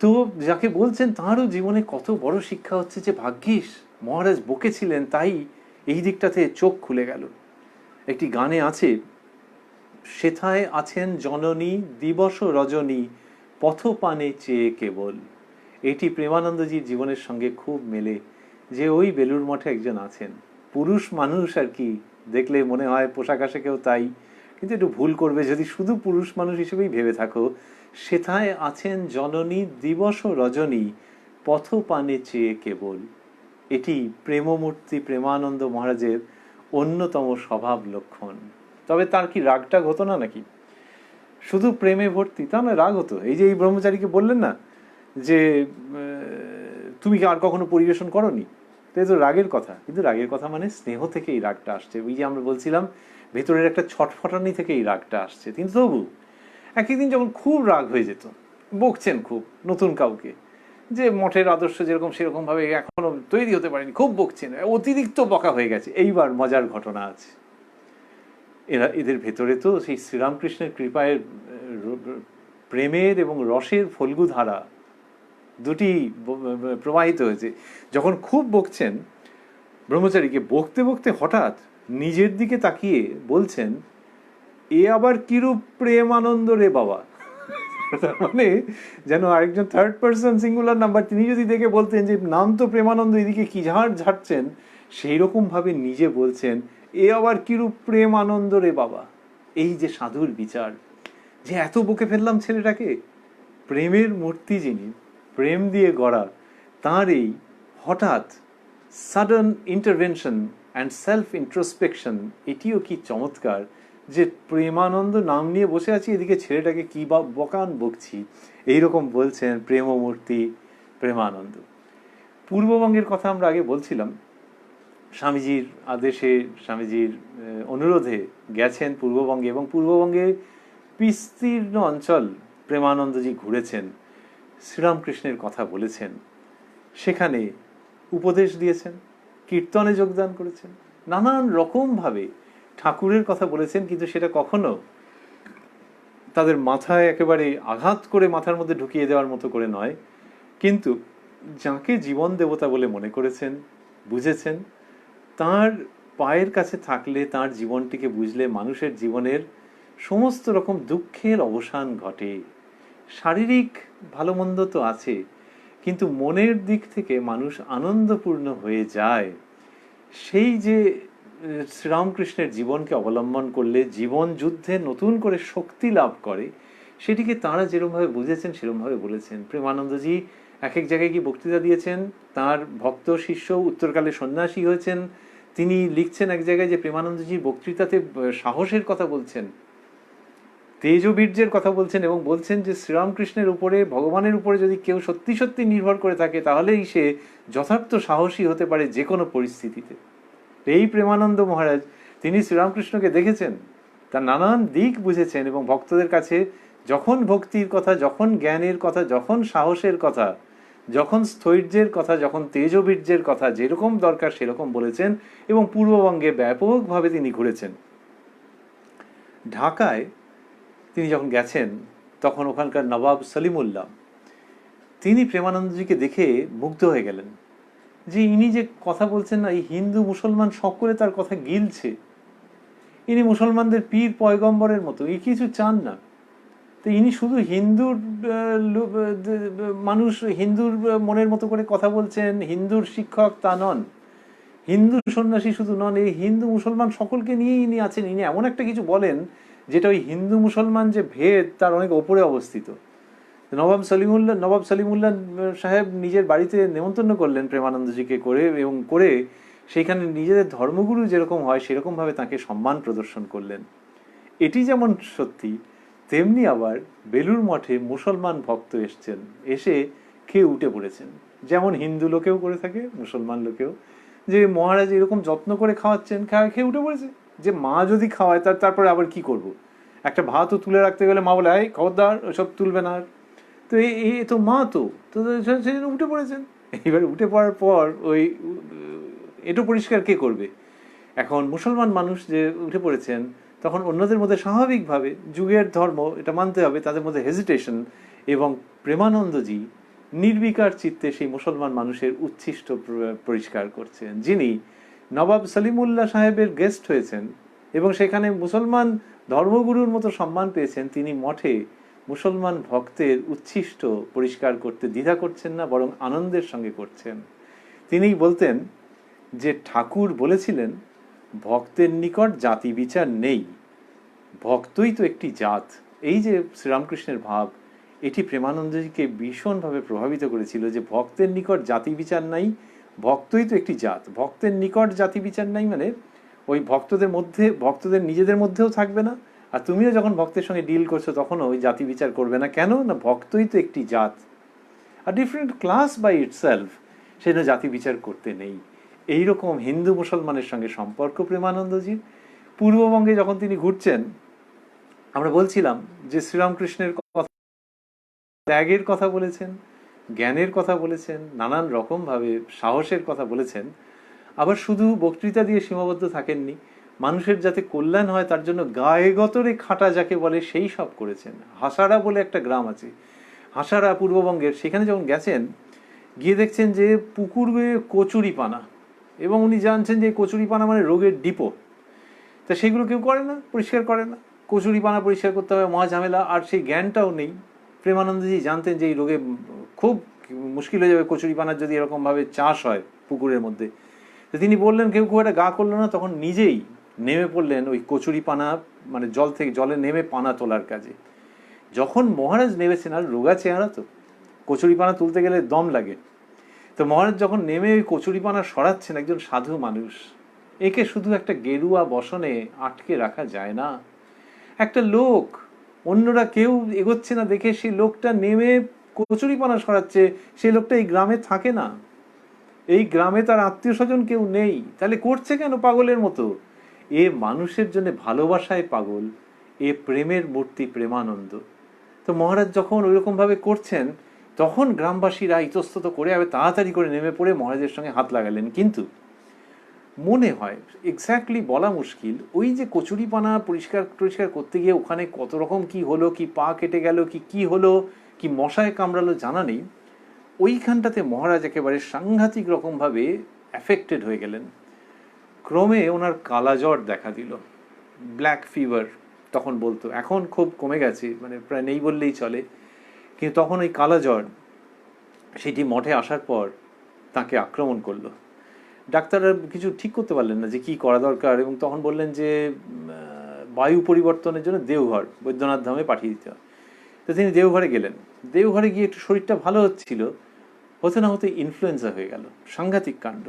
তো যাকে বলছেন তাঁরও জীবনে কত বড় শিক্ষা হচ্ছে যে ভাগ্যিস মহারাজ বকেছিলেন, তাই এই দিকটাতে চোখ খুলে গেল। একটি গানে আছে, সেথায় আছেন জননী দিবস রজনী পথপানে চেয়ে কেবল। এটি প্রেমানন্দজির জীবনের সঙ্গে খুব মেলে, যে ওই বেলুড় মঠে একজন আছেন, পুরুষ মানুষ আর কি, দেখলে মনে হয় পোশাক আশাকেও তাই, কিন্তু একটু ভুল করবে যদি শুধু পুরুষ মানুষ হিসেবেই ভেবে থাকো। সেথায় আছেন জননী দিবস রজনী পথপানে চেয়ে কেবল। এটি প্রেমমূর্তি প্রেমানন্দ মহারাজের অন্যতম স্বভাব লক্ষণ। তবে তার কি রাগটাগ হতো না নাকি? শুধু প্রেমে ভর্তি তা না, রাগ হতো। এই যে এই ব্রহ্মচারীকে বললেন না যে তুমি কি আর কখনো পরিবেশন করনি, তাই তো রাগের কথা। কিন্তু রাগের কথা মানে স্নেহ থেকে এই রাগটা আসছে। ওই যে আমরা বলছিলাম ভেতরের একটা ছটফটানি থেকে এই রাগটা আসছে। কিন্তু তবু একদিন যখন খুব রাগ হয়ে যেত, বকছেন খুব নতুন কাউকে, যে মঠের আদর্শ যেরকম সেরকম ভাবে এখনো তৈরি হতে পারেনি, খুব বকছেন, অতিরিক্ত বকা হয়ে গেছে। এইবার মজার ঘটনা আছে, এদের ভেতরে তো সেই শ্রীরামকৃষ্ণের কৃপায় প্রেমের এবং রসের ফল্গু ধারা দুটি প্রবাহিত হয়েছে। যখন খুব বকছেন ব্রহ্মচারীকে, বকতে বকতে হঠাৎ নিজের দিকে তাকিয়ে বলছেন, এ আবার কিরূপ প্রেমানন্দ রে বাবা। তার মানে যেন আরেকজন থার্ড পার্সন সিঙ্গুলার নাম্বার, তিনি যদি দেখে বলতেন যে নাম তো প্রেমানন্দ, এদিকে কি ঝাড়ছেন, সেই রকম ভাবে নিজে বলছেন, এ আবার কিরূপ প্রেম আনন্দ রে বাবা। এই যে সাধুর বিচার, যে এত বকে ফেললাম ছেলেটাকে, প্রেমের মূর্তি যিনি, প্রেম দিয়ে গড়া, তাঁর এই হঠাৎ sudden intervention and self introspection, এটিও কি চমৎকার। যে প্রেমানন্দ নাম নিয়ে বসে আছি, এদিকে ছেলেটাকে কি বা বকান বকছি, এইরকম বলছেন প্রেমমূর্তি প্রেমানন্দ। পূর্ববঙ্গের কথা আমরা আগে বলছিলাম, স্বামীজির আদেশে, স্বামীজির অনুরোধে গেছেন পূর্ববঙ্গে, এবং পূর্ববঙ্গে বিস্তীর্ণ অঞ্চল প্রেমানন্দজি ঘুরেছেন, শ্রীরামকৃষ্ণের কথা বলেছেন, সেখানে উপদেশ দিয়েছেন, কীর্তনে যোগদান করেছেন, নানান রকমভাবে ঠাকুরের কথা বলেছেন, কিন্তু সেটা কখনো তাদের মাথায় একেবারে আঘাত করে মাথার মধ্যে ঢুকিয়ে দেওয়ার মতো করে নয়, কিন্তু যাকে জীবন দেবতা বলে মনে করেছেন, বুঝেছেন, তার পায়ের কাছে থাকলে, তার জীবনটিকে বুঝলে মানুষের জীবনের সমস্ত রকম দুঃখের অবসান ঘটে। শারীরিক ভালো মন্দ তো আছে, কিন্তু মনের দিক থেকে মানুষ আনন্দপূর্ণ হয়ে যায়। সেই যে শ্রীরামকৃষ্ণের জীবনকে অবলম্বন করলে জীবন যুদ্ধে নতুন করে শক্তি লাভ করে, সেটিকে তাঁরা যেরকমভাবে বুঝেছেন সেরকমভাবে বলেছেন। প্রেমানন্দজি এক এক জায়গায় কি বক্তৃতা দিয়েছেন, তার ভক্ত শিষ্য উত্তরকালে সন্ন্যাসী হয়েছেন, তিনি লিখছেন এক জায়গায় যে প্রেমানন্দজির বক্তৃতাতে সাহসের কথা বলছেন, তেজবীর্যের কথা বলছেন, এবং বলছেন যে শ্রীরামকৃষ্ণের উপরে, ভগবানের উপরে যদি কেউ সত্যি সত্যি নির্ভর করে থাকে, তাহলেই সে যথার্থ সাহসী হতে পারে যে কোনো পরিস্থিতিতে। এই প্রেমানন্দ মহারাজ, তিনি শ্রীরামকৃষ্ণকে দেখেছেন, তার নানান দিক বুঝেছেন, এবং ভক্তদের কাছে যখন ভক্তির কথা, যখন জ্ঞানের কথা, যখন সাহসের কথা, যখন স্থৈর্যের কথা, যখন তেজবীর্যের কথা যেরকম দরকার সেরকম বলেছেন, এবং পূর্ববঙ্গে ব্যাপকভাবে তিনি ঘুরেছেন। ঢাকায় তিনি যখন গেছেন, তখন ওখানকার নবাব সলিমুল্লাহ, তিনি প্রেমানন্দজিকে দেখে মুগ্ধ হয়ে গেলেন, যে ইনি যে কথা বলছেন না, এই হিন্দু মুসলমান সকলে তার কথা গিলছে, ইনি মুসলমানদের পীর পয়গম্বরের মতো, এই কিছু চান না। তো ইনি শুধু হিন্দুর মানুষ, হিন্দুর মনের মতো করে কথা বলছেন, হিন্দুর শিক্ষক তা নন, হিন্দু সন্ন্যাসী শুধু নন, এই হিন্দু মুসলমান সকলকে নিয়েই ইনি আছেন। ইনি এমন একটা কিছু বলেন যেটা ওই হিন্দু মুসলমান যে ভেদ তার অনেক ওপরে অবস্থিত। নবাব সলিমুল্লাহ সাহেব নিজের বাড়িতে নেমন্তন্ন করলেন প্রেমানন্দজিকে করে, এবং করে সেইখানে নিজেদের ধর্মগুরু যেরকম হয় সেরকমভাবে তাকে সম্মান প্রদর্শন করলেন। এটি যেমন সত্যি, তেমনি আবার বেলুড় মঠে মুসলমান ভক্ত এসছেন, এসে খেয়ে উঠে পড়েছেন, যেমন হিন্দু লোকেও করে থাকে, মুসলমান লোকেও, যে মহারাজ এরকম যত্ন করে খাওয়াচ্ছেন, খেয়ে উঠে পড়েছে। যে মা যদি খাওয়ায় তারপরে আবার কি করব, একটা ভাতও তুলে রাখতে গেলে মা বলে, এই খবরদার ওসব তুলবে না। তো এই তো মা তো সেজন্য উঠে পড়েছেন। এবার উঠে পড়ার পর ওই এটু পরিষ্কার কে করবে? এখন মুসলমান মানুষ যে উঠে পড়েছেন, তখন অন্যদের মধ্যে স্বাভাবিকভাবে, যুগের ধর্ম এটা মানতে হবে, তাদের মধ্যে হেজিটেশন, এবং প্রেমানন্দজি নির্বিকার চিত্তে সেই মুসলমান মানুষের উচ্ছিষ্ট পরিষ্কার করছেন, যিনি নবাব সলিমুল্লাহ সাহেবের গেস্ট হয়েছেন এবং সেখানে মুসলমান ধর্মগুরুর মতো সম্মান পেয়েছেন। তিনি মঠে মুসলমান ভক্তের উচ্ছিষ্ট পরিষ্কার করতে দ্বিধা করছেন না, বরং আনন্দের সঙ্গে করছেন। তিনি বলতেন যে ঠাকুর বলেছিলেন, ভক্তের নিকট জাতি বিচার নেই, ভক্তই তো একটি জাত। এই যে শ্রীরামকৃষ্ণের ভাব, এটি প্রেমানন্দজিকে ভীষণভাবে প্রভাবিত করেছিল, যে ভক্তের নিকট জাতি বিচার নাই, ভক্তই তো একটি জাত। ভক্তের নিকট জাতি বিচার নাই মানে ওই ভক্তদের মধ্যে, ভক্তদের নিজেদের মধ্যেও থাকবে না, আর তুমিও যখন ভক্তের সঙ্গে ডিল করছো তখনও ওই জাতি বিচার করবে না। কেন না, ভক্তই তো একটি জাত, আর ডিফারেন্ট ক্লাস বাই ইটসেলফ, সেজন্য জাতি বিচার করতে নেই। এইরকম হিন্দু মুসলমানের সঙ্গে সম্পর্ক প্রেমানন্দজির। পূর্ববঙ্গে যখন তিনি ঘুরছেন, আমরা বলছিলাম যে শ্রীরামকৃষ্ণের কথা, ত্যাগের কথা বলেছেন, জ্ঞানের কথা বলেছেন, নানান রকমভাবে সাহসের কথা বলেছেন। আবার শুধু বক্তৃতা দিয়ে সীমাবদ্ধ থাকেননি, মানুষের যাতে কল্যাণ হয় তার জন্য গায়ে গতরে খাটা যাকে বলে সেই সব করেছেন। হাসারা বলে একটা গ্রাম আছে, হাসারা পূর্ববঙ্গের, সেখানে যখন গেছেন, গিয়ে দেখছেন যে পুকুরে কচুরি পানা, এবং উনি জানছেন যে কচুরি পানা মানে রোগের ডিপো, তা সেগুলো কেউ করে না, পরিষ্কার করে না। কচুরি পানা পরিষ্কার করতে হবে, মহা ঝামেলা, আর সেই জ্ঞানটাও নেই। প্রেমানন্দজি জানতেন যে এই রোগে খুব মুশকিল হয়ে যাবে কচুরি পানার যদি এরকমভাবে চাষ হয় পুকুরের মধ্যে। তো তিনি বললেন, কেউ খুব একটা গা করলো না, তখন নিজেই নেমে পড়লেন ওই কচুরি পানা, মানে জলে নেমে পানা তোলার কাজে। যখন মহারাজ নেমেছেন, আর রোগা চেহারা তো, কচুরি পানা তুলতে গেলে দম লাগে, তো মহারাজ যখন নেমে ওই কচুরি পানা সরাচ্ছেন, একজন সাধু মানুষ, একে শুধু একটা গেরুয়া বসনে আটকে রাখা যায় না। একটা লোক, অন্যরা কেউ এগোচ্ছে না দেখে সেই লোকটা নেমে কচুরিপানা সরাচ্ছে। সেই লোকটা এই গ্রামে থাকে না, এই গ্রামে তার আত্মীয় স্বজন কেউ নেই, তাহলে করছে কেন পাগলের মতো? এ মানুষের জন্য ভালোবাসায় পাগল, এ প্রেমের মূর্তি প্রেমানন্দ। তো মহারাজ যখন ওইরকম ভাবে করছেন, তখন গ্রামবাসীরা ইতস্তত করে তাড়াতাড়ি করে নেমে পড়ে মহারাজের সঙ্গে হাত লাগালেন। কিন্তু মনে হয়, এক্স্যাক্টলি বলা মুশকিল, ওই যে কচুরিপানা পরিষ্কার টরিষ্কার করতে গিয়ে ওখানে কত রকম কি হলো, কি পা কেটে গেল, কি হলো, কি মশায় কামড়ালো জানা নেই, ওইখানটাতে মহারাজ একেবারে সাংঘাতিক রকমভাবে অ্যাফেক্টেড হয়ে গেলেন। ক্রমে ওনার কালাজ্বর দেখা দিল, ব্ল্যাক ফিভার তখন বলতো, এখন খুব কমে গেছে, মানে প্রায় নেই বললেই চলে। কিন্তু তখন ওই কালাজ্বর সেটি মঠে আসার পর তাকে আক্রমণ করলো। ডাক্তাররা কিছু ঠিক করতে পারলেন না যে কি করা দরকার, এবং তখন বললেন যে বায়ু পরিবর্তনের জন্য দেওঘর, বৈদ্যনাথ ধামে পাঠিয়ে দিতে হয়। তো তিনি দেওঘরে গেলেন। দেওঘরে গিয়ে একটু শরীরটা ভালো হচ্ছিল, হতে না হতে ইনফ্লুয়েঞ্জা হয়ে গেল। সাংঘাতিক কাণ্ড।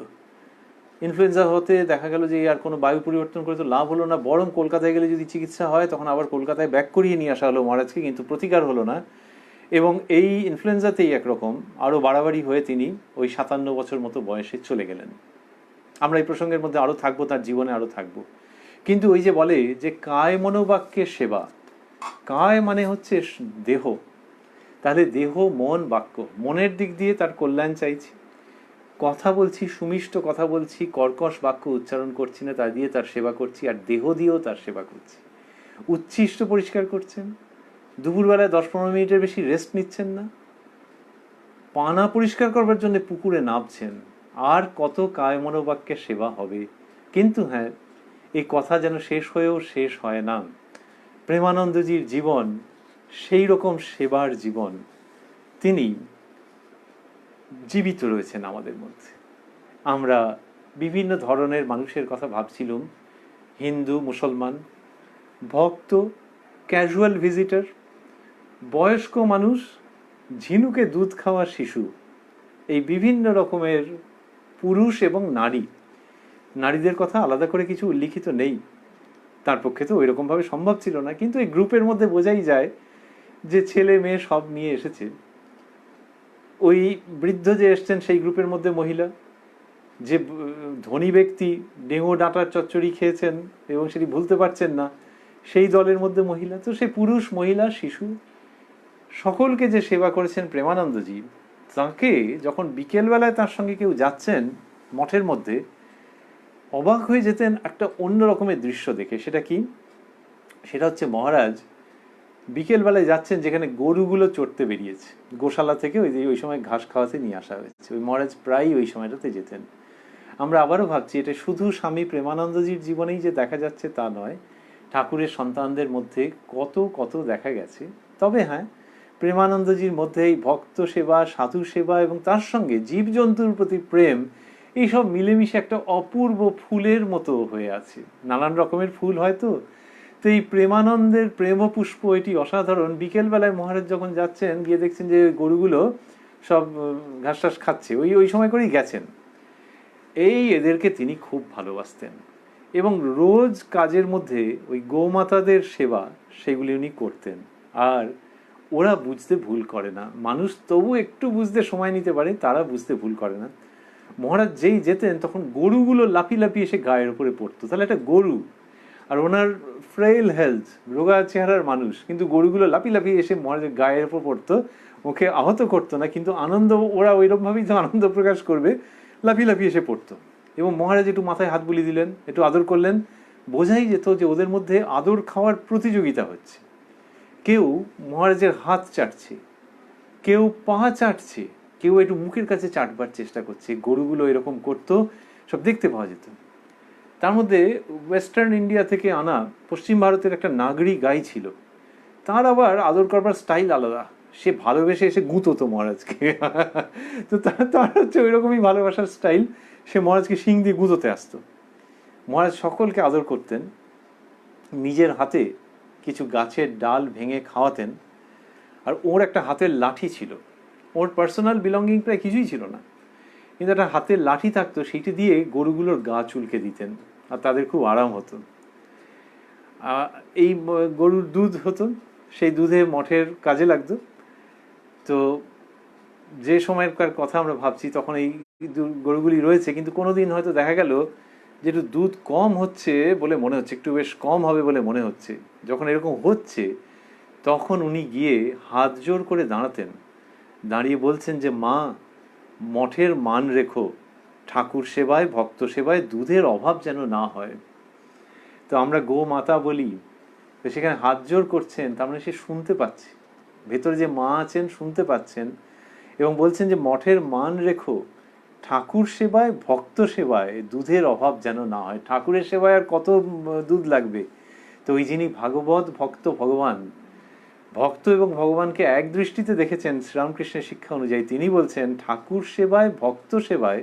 ইনফ্লুয়েঞ্জা হতে দেখা গেল যে আর কোনো বায়ু পরিবর্তন করে তো লাভ হলো না, বরং কলকাতায় গেলে যদি চিকিৎসা হয় তখন আবার কলকাতায় ব্যাক করিয়ে নিয়ে আসা হলো মহারাজকে, কিন্তু প্রতিকার হলো না। এবং এই ইনফ্লুয়েঞ্জাতেই একরকম আরও বাড়াবাড়ি হয়ে তিনি ওই 57 বছর মতো বয়সে চলে গেলেন। আমরা এই প্রসঙ্গের মধ্যে আরও থাকবো, তার জীবনে আরও থাকবো। কিন্তু ওই যে বলে যে কায় মনোবাক্যের সেবা, কায় মানে হচ্ছে দেহ, তাহলে দেহ মন বাক্য, মনের দিক দিয়ে তার কল্যাণ চাইছি, কথা বলছি, সুমিষ্ট কথা বলছি, কর্কশ বাক্য উচ্চারণ করছি না, তা দিয়ে তার সেবা করছি, আর দেহ দিয়েও তার সেবা করছি। উচ্ছিষ্ট পরিষ্কার করছেন, দুপুরবেলায় 10-15 মিনিটের বেশি রেস্ট নিচ্ছেন না, পানা পরিষ্কার করবার জন্য পুকুরে নামছেন, আর কত কায় মনোবাক্যের সেবা হবে। কিন্তু হ্যাঁ, এই কথা যেন শেষ হয়েও শেষ হয় না। প্রেমানন্দজির জীবন সেই রকম সেবার জীবন, তিনি জীবিত রয়েছেন আমাদের মধ্যে। আমরা বিভিন্ন ধরনের মানুষের কথা ভাবছিলাম, হিন্দু, মুসলমান, ভক্ত, ক্যাজুয়াল ভিজিটর, বয়স্ক মানুষ, ঝিনুকে দুধ খাওয়া শিশু, এই বিভিন্ন রকমের পুরুষ এবং নারী। নারীদের কথা আলাদা করে কিছু উল্লিখিত নেই, তার পক্ষে তো ওই রকমভাবে সম্ভব ছিল না, কিন্তু এই গ্রুপের মধ্যে বোঝাই যায় যে ছেলে মেয়ে সব নিয়ে এসেছে। ওই বৃদ্ধ যে এসছেন সেই গ্রুপের মধ্যে মহিলা, যে ধনী ব্যক্তি ডেঙ্গু ডাঁটার চচ্চড়ি খেয়েছেন এবং সেটি ভুলতে পারছেন না, সেই দলের মধ্যে মহিলা। তো সেই পুরুষ, মহিলা, শিশু সকলকে যে সেবা করেছেন প্রেমানন্দজি, তাকে যখন বিকেলবেলায় তার সঙ্গে কেউ যাচ্ছেন মঠের মধ্যে, অবাক হয়ে যেতেন একটা অন্য রকমের দৃশ্য দেখে। সেটা কি? সেটা হচ্ছে মহারাজ বিকেলবেলায় যাচ্ছেন যেখানে গরুগুলো চড়তে বেরিয়েছে, গোশালা থেকে ওই সময় ঘাস খাওয়াতে নিয়ে আসা হয়েছে, ওই মহারাজ প্রায়ই ওই সময়টাতে যেতেন। আমরা আবারও ভাবছি এটা শুধু স্বামী প্রেমানন্দজির জীবনেই যে দেখা যাচ্ছে তা নয়, ঠাকুরের সন্তানদের মধ্যে কত কত দেখা গেছে। তবে হ্যাঁ, প্রেমানন্দজির মধ্যে এই ভক্ত সেবা, সাধু সেবা এবং তার সঙ্গে জীবজন্তুর প্রতি প্রেম, এইসব মিলেমিশে একটা অপূর্ব ফুলের মতো হয়ে আছে। নানান রকমের ফুল হয়তো, তো এই প্রেমানন্দের প্রেম পুষ্প এটি অসাধারণ। বিকেলবেলায় মহারাজ যখন যাচ্ছেন, গিয়ে দেখছেন যে গরুগুলো সব ঘাস টাস খাচ্ছে, ওই সময় করেই গেছেন। এদেরকে তিনি খুব ভালোবাসতেন এবং রোজ কাজের মধ্যে ওই গৌমাতাদের সেবা সেগুলি উনি করতেন। আর ওরা বুঝতে ভুল করে না, মানুষ তবু একটু বুঝতে সময় নিতে পারে, তারা বুঝতে ভুল করে না। মহারাজ যেই যেতেন তখন গরুগুলো লাফিয়ে লাফিয়ে এসে গায়ের উপরে পড়তো। তাহলে একটা গরু, আর ওনার ফ্রেইল হেলথ, রোগা চেহারার মানুষ, কিন্তু গরুগুলো লাফিয়ে লাফিয়ে এসে মহারাজের গায়ের উপর পড়তো, ওকে আহত করতো না, কিন্তু আনন্দ, ওরা ওইরকমভাবেই তো আনন্দ প্রকাশ করবে, লাফিয়ে লাফিয়ে এসে পড়তো। এবং মহারাজ একটু মাথায় হাত বুলিয়ে দিলেন, একটু আদর করলেন, বোঝাই যেত যে ওদের মধ্যে আদর খাওয়ার প্রতিযোগিতা হচ্ছে। কেউ মহারাজের হাত চাটছে, কেউ পা চাটছে, কেউ একটু মুখের কাছে চাটবার চেষ্টা করছে। গরুগুলো এরকম করতো, সব দেখতে পাওয়া যেত। তার মধ্যে ওয়েস্টার্ন ইন্ডিয়া থেকে আনা পশ্চিম ভারতের একটা নাগরি গাই ছিল, তার আবার আদর করবার স্টাইল আলাদা। সে ভালোবেসে এসে গুঁতোতো মহারাজকে। তো তার হচ্ছে ওই রকমই ভালোবাসার স্টাইল, সে মহারাজকে শিং দিয়ে গুঁতোতে আসতো। মহারাজ সকলকে আদর করতেন, নিজের হাতে কিছু গাছের ডাল ভেঙে খাওয়াতেন। আর ওর একটা হাতের লাঠি ছিল, ওর পার্সোনাল বিলঙ্গিং প্রায় কিছুই ছিল না, কিন্তু একটা হাতের লাঠি থাকতো, সেইটি দিয়ে গরুগুলোর গা চুলকে দিতেন, আর তাদের খুব আরাম হতো। এই গরুর দুধ হতো, সেই দুধে মঠের কাজে লাগতো। তো যে সময়কার কথা আমরা ভাবছি তখন এই গরুগুলি রয়েছে, কিন্তু কোনোদিন হয়তো দেখা গেল যে একটু দুধ কম হচ্ছে বলে মনে হচ্ছে, একটু বেশ কম হবে বলে মনে হচ্ছে। যখন এরকম হচ্ছে তখন উনি গিয়ে হাত জোর করে দাঁড়াতেন, দাঁড়িয়ে বলছেন যে মা, মঠের মান রেখো, ঠাকুর সেবায় ভক্ত সেবায় দুধের অভাব যেন না হয়। তো আমরা গো মাতা বলি, তো সেখানে হাত জোর করছেন, তার মানে সে শুনতে পাচ্ছে, ভেতরে যে মা আছেন শুনতে পাচ্ছেন, এবং বলছেন যে মঠের মান রেখো, ঠাকুর সেবায় ভক্ত সেবায় দুধের অভাব যেন না হয়। ঠাকুরের সেবায় আর কত দুধ লাগবে? তো ওই যিনি ভাগবত ভক্ত ভগবান, ভক্ত এবং ভগবানকে এক দৃষ্টিতে দেখেছেন শ্রীরামকৃষ্ণের শিক্ষা অনুযায়ী, তিনি বলছেন ঠাকুর সেবায় ভক্ত সেবায়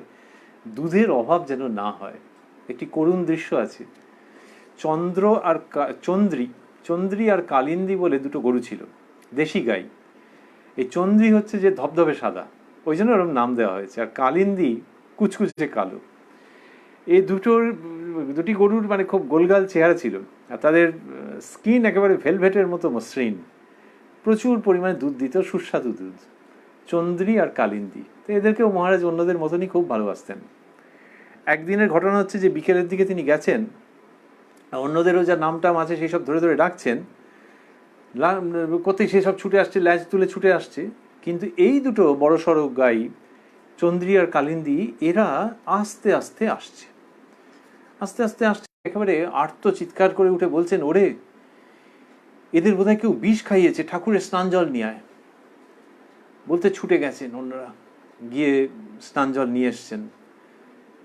দুধের অভাব যেন না হয়। একটি করুণ দৃশ্য আছে। চন্দ্র আর চন্দ্রী আর কালিন্দী বলে দুটো গরু ছিল, দেশি গাই। এই চন্দ্রী হচ্ছে যে ধবধবে সাদা, ওই জন্য ওরকম নাম দেওয়া হয়েছে, আর কালিন্দী কুচকুচে কালো। এই দুটি গরুর মানে খুব গোলগাল চেহারা ছিল, আর তাদের স্কিন একেবারে ভেলভেটের মতো মসৃণ, প্রচুর পরিমাণে দুধ দিত, সুস্বাদু দুধ। চন্দ্রী আর কালিন্দী। তো এদেরকেও মহারাজ অন্যদের মতনই খুব ভালোবাসতেন। একদিনের ঘটনা হচ্ছে যে বিকেলের দিকে তিনি গেছেন, অন্যদেরও যা নাম টাম আছে সেই সব ধরে ধরে ডাকছেন, কোথায় সেসব ছুটে আসছে, ল্যাজ তুলে ছুটে আসছে। কিন্তু এই দুটো বড় সড়ো গাই, চন্দ্রী আর কালিন্দী, এরা আস্তে আস্তে আসছে, আস্তে আস্তে আসছে, একেবারে আর্ত চিৎকার করে উঠে বলছেন, ওরে, এদের বোধহয় কেউ বিষ খাইয়েছে, ঠাকুরের স্নান জল নিয়ে আয়। বলতে ছুটে গেছেন অন্যরা, গিয়ে স্নান জল নিয়ে এসছেন।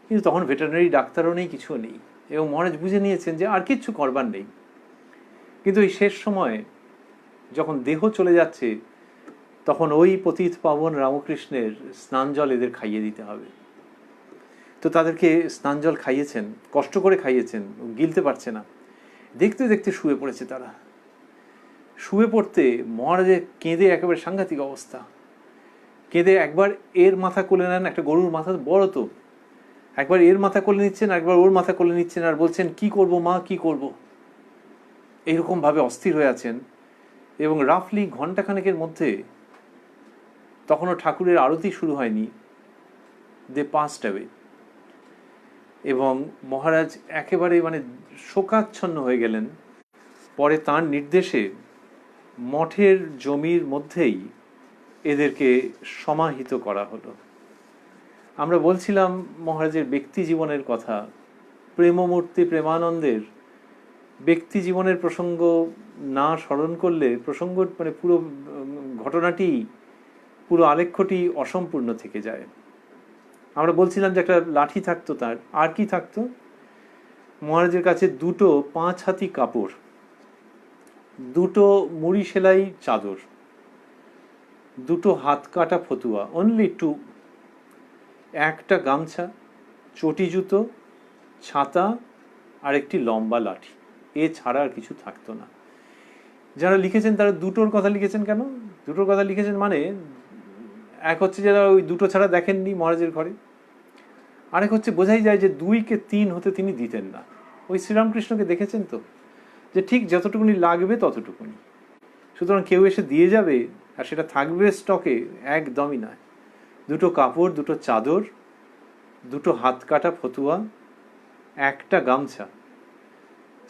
কিন্তু তখন ভেটেরিনারি ডাক্তারও নেই, কিছুও নেই, এবং মহারাজ বুঝে নিয়েছেন যে আর কিচ্ছু করবার নেই। কিন্তু এই শেষ সময়ে যখন দেহ চলে যাচ্ছে, তখন ওই পতিত পাবন রামকৃষ্ণের স্নান জল এদের খাইয়ে দিতে হবে। তো তাদেরকে স্নান জল খাইয়েছেন, কষ্ট করে খাইয়েছেন, গিলতে পারছে না। দেখতে দেখতে শুয়ে পড়েছে তারা। শুয়ে পড়তে মহারাজের কেঁদে একেবারে সাংঘাতিক অবস্থা। কেঁদে একবার এর মাথা কোলে নেন, একটা গরুর মাথা বড় তো, একবার এর মাথা কোলে নিচ্ছেন, একবার ওর মাথা কোলে নিচ্ছেন, আর বলছেন কি করব মা, কি করব, এইরকম ভাবে অস্থির হয়ে আছেন। এবং রাফলি ঘন্টাখানেকের মধ্যে, তখনও ঠাকুরের আরতি শুরু হয়নি, দে পাস্ট অ্যাওয়ে। এবং মহারাজ একেবারে মানে শোকাচ্ছন্ন হয়ে গেলেন। পরে তাঁর নির্দেশে মঠের জমির মধ্যেই এদেরকে সমাহিত করা হলো। আমরা বলছিলাম মহারাজের ব্যক্তি জীবনের কথা। প্রেমমূর্তি প্রেমানন্দের ব্যক্তি জীবনের প্রসঙ্গ না স্মরণ করলে প্রসঙ্গ মানে পুরো ঘটনাটি, পুরো আলেখ্যটি অসম্পূর্ণ থেকে যায়। আমরা বলছিলাম যে একটা লাঠি থাকতো তার, আর কি থাকতো? মহারাজের কাছে দুটো 5 হাতি কাপড়, দুটো মুড়ি সেলাই চাদর, দুটো হাত কাটা ফতুয়া, অনলি 2, একটা গামছা, চটি জুতো, ছাতা, আর একটি লম্বা লাঠি। এছাড়া আর কিছু থাকতো না। যারা লিখেছেন তারা দুটোর কথা লিখেছেন কেন? দুটোর কথা লিখেছেন মানে, এক হচ্ছে যারা ওই দুটো ছাড়া দেখেননি মহারাজের ঘরে, আরেক হচ্ছে বোঝাই যায় যে 2 কে 3 হতে তিনি দিতেন না। ওই শ্রীরামকৃষ্ণকে দেখেছেন তো, যে ঠিক যতটুকুনি লাগবে ততটুকুনি। সুতরাং কেউ এসে দিয়ে যাবে আর সেটা থাকবে স্টকে, একদমই নয়। দুটো কাপড়, দুটো চাদর, দুটো হাত কাটা ফতুয়া, একটা গামছা।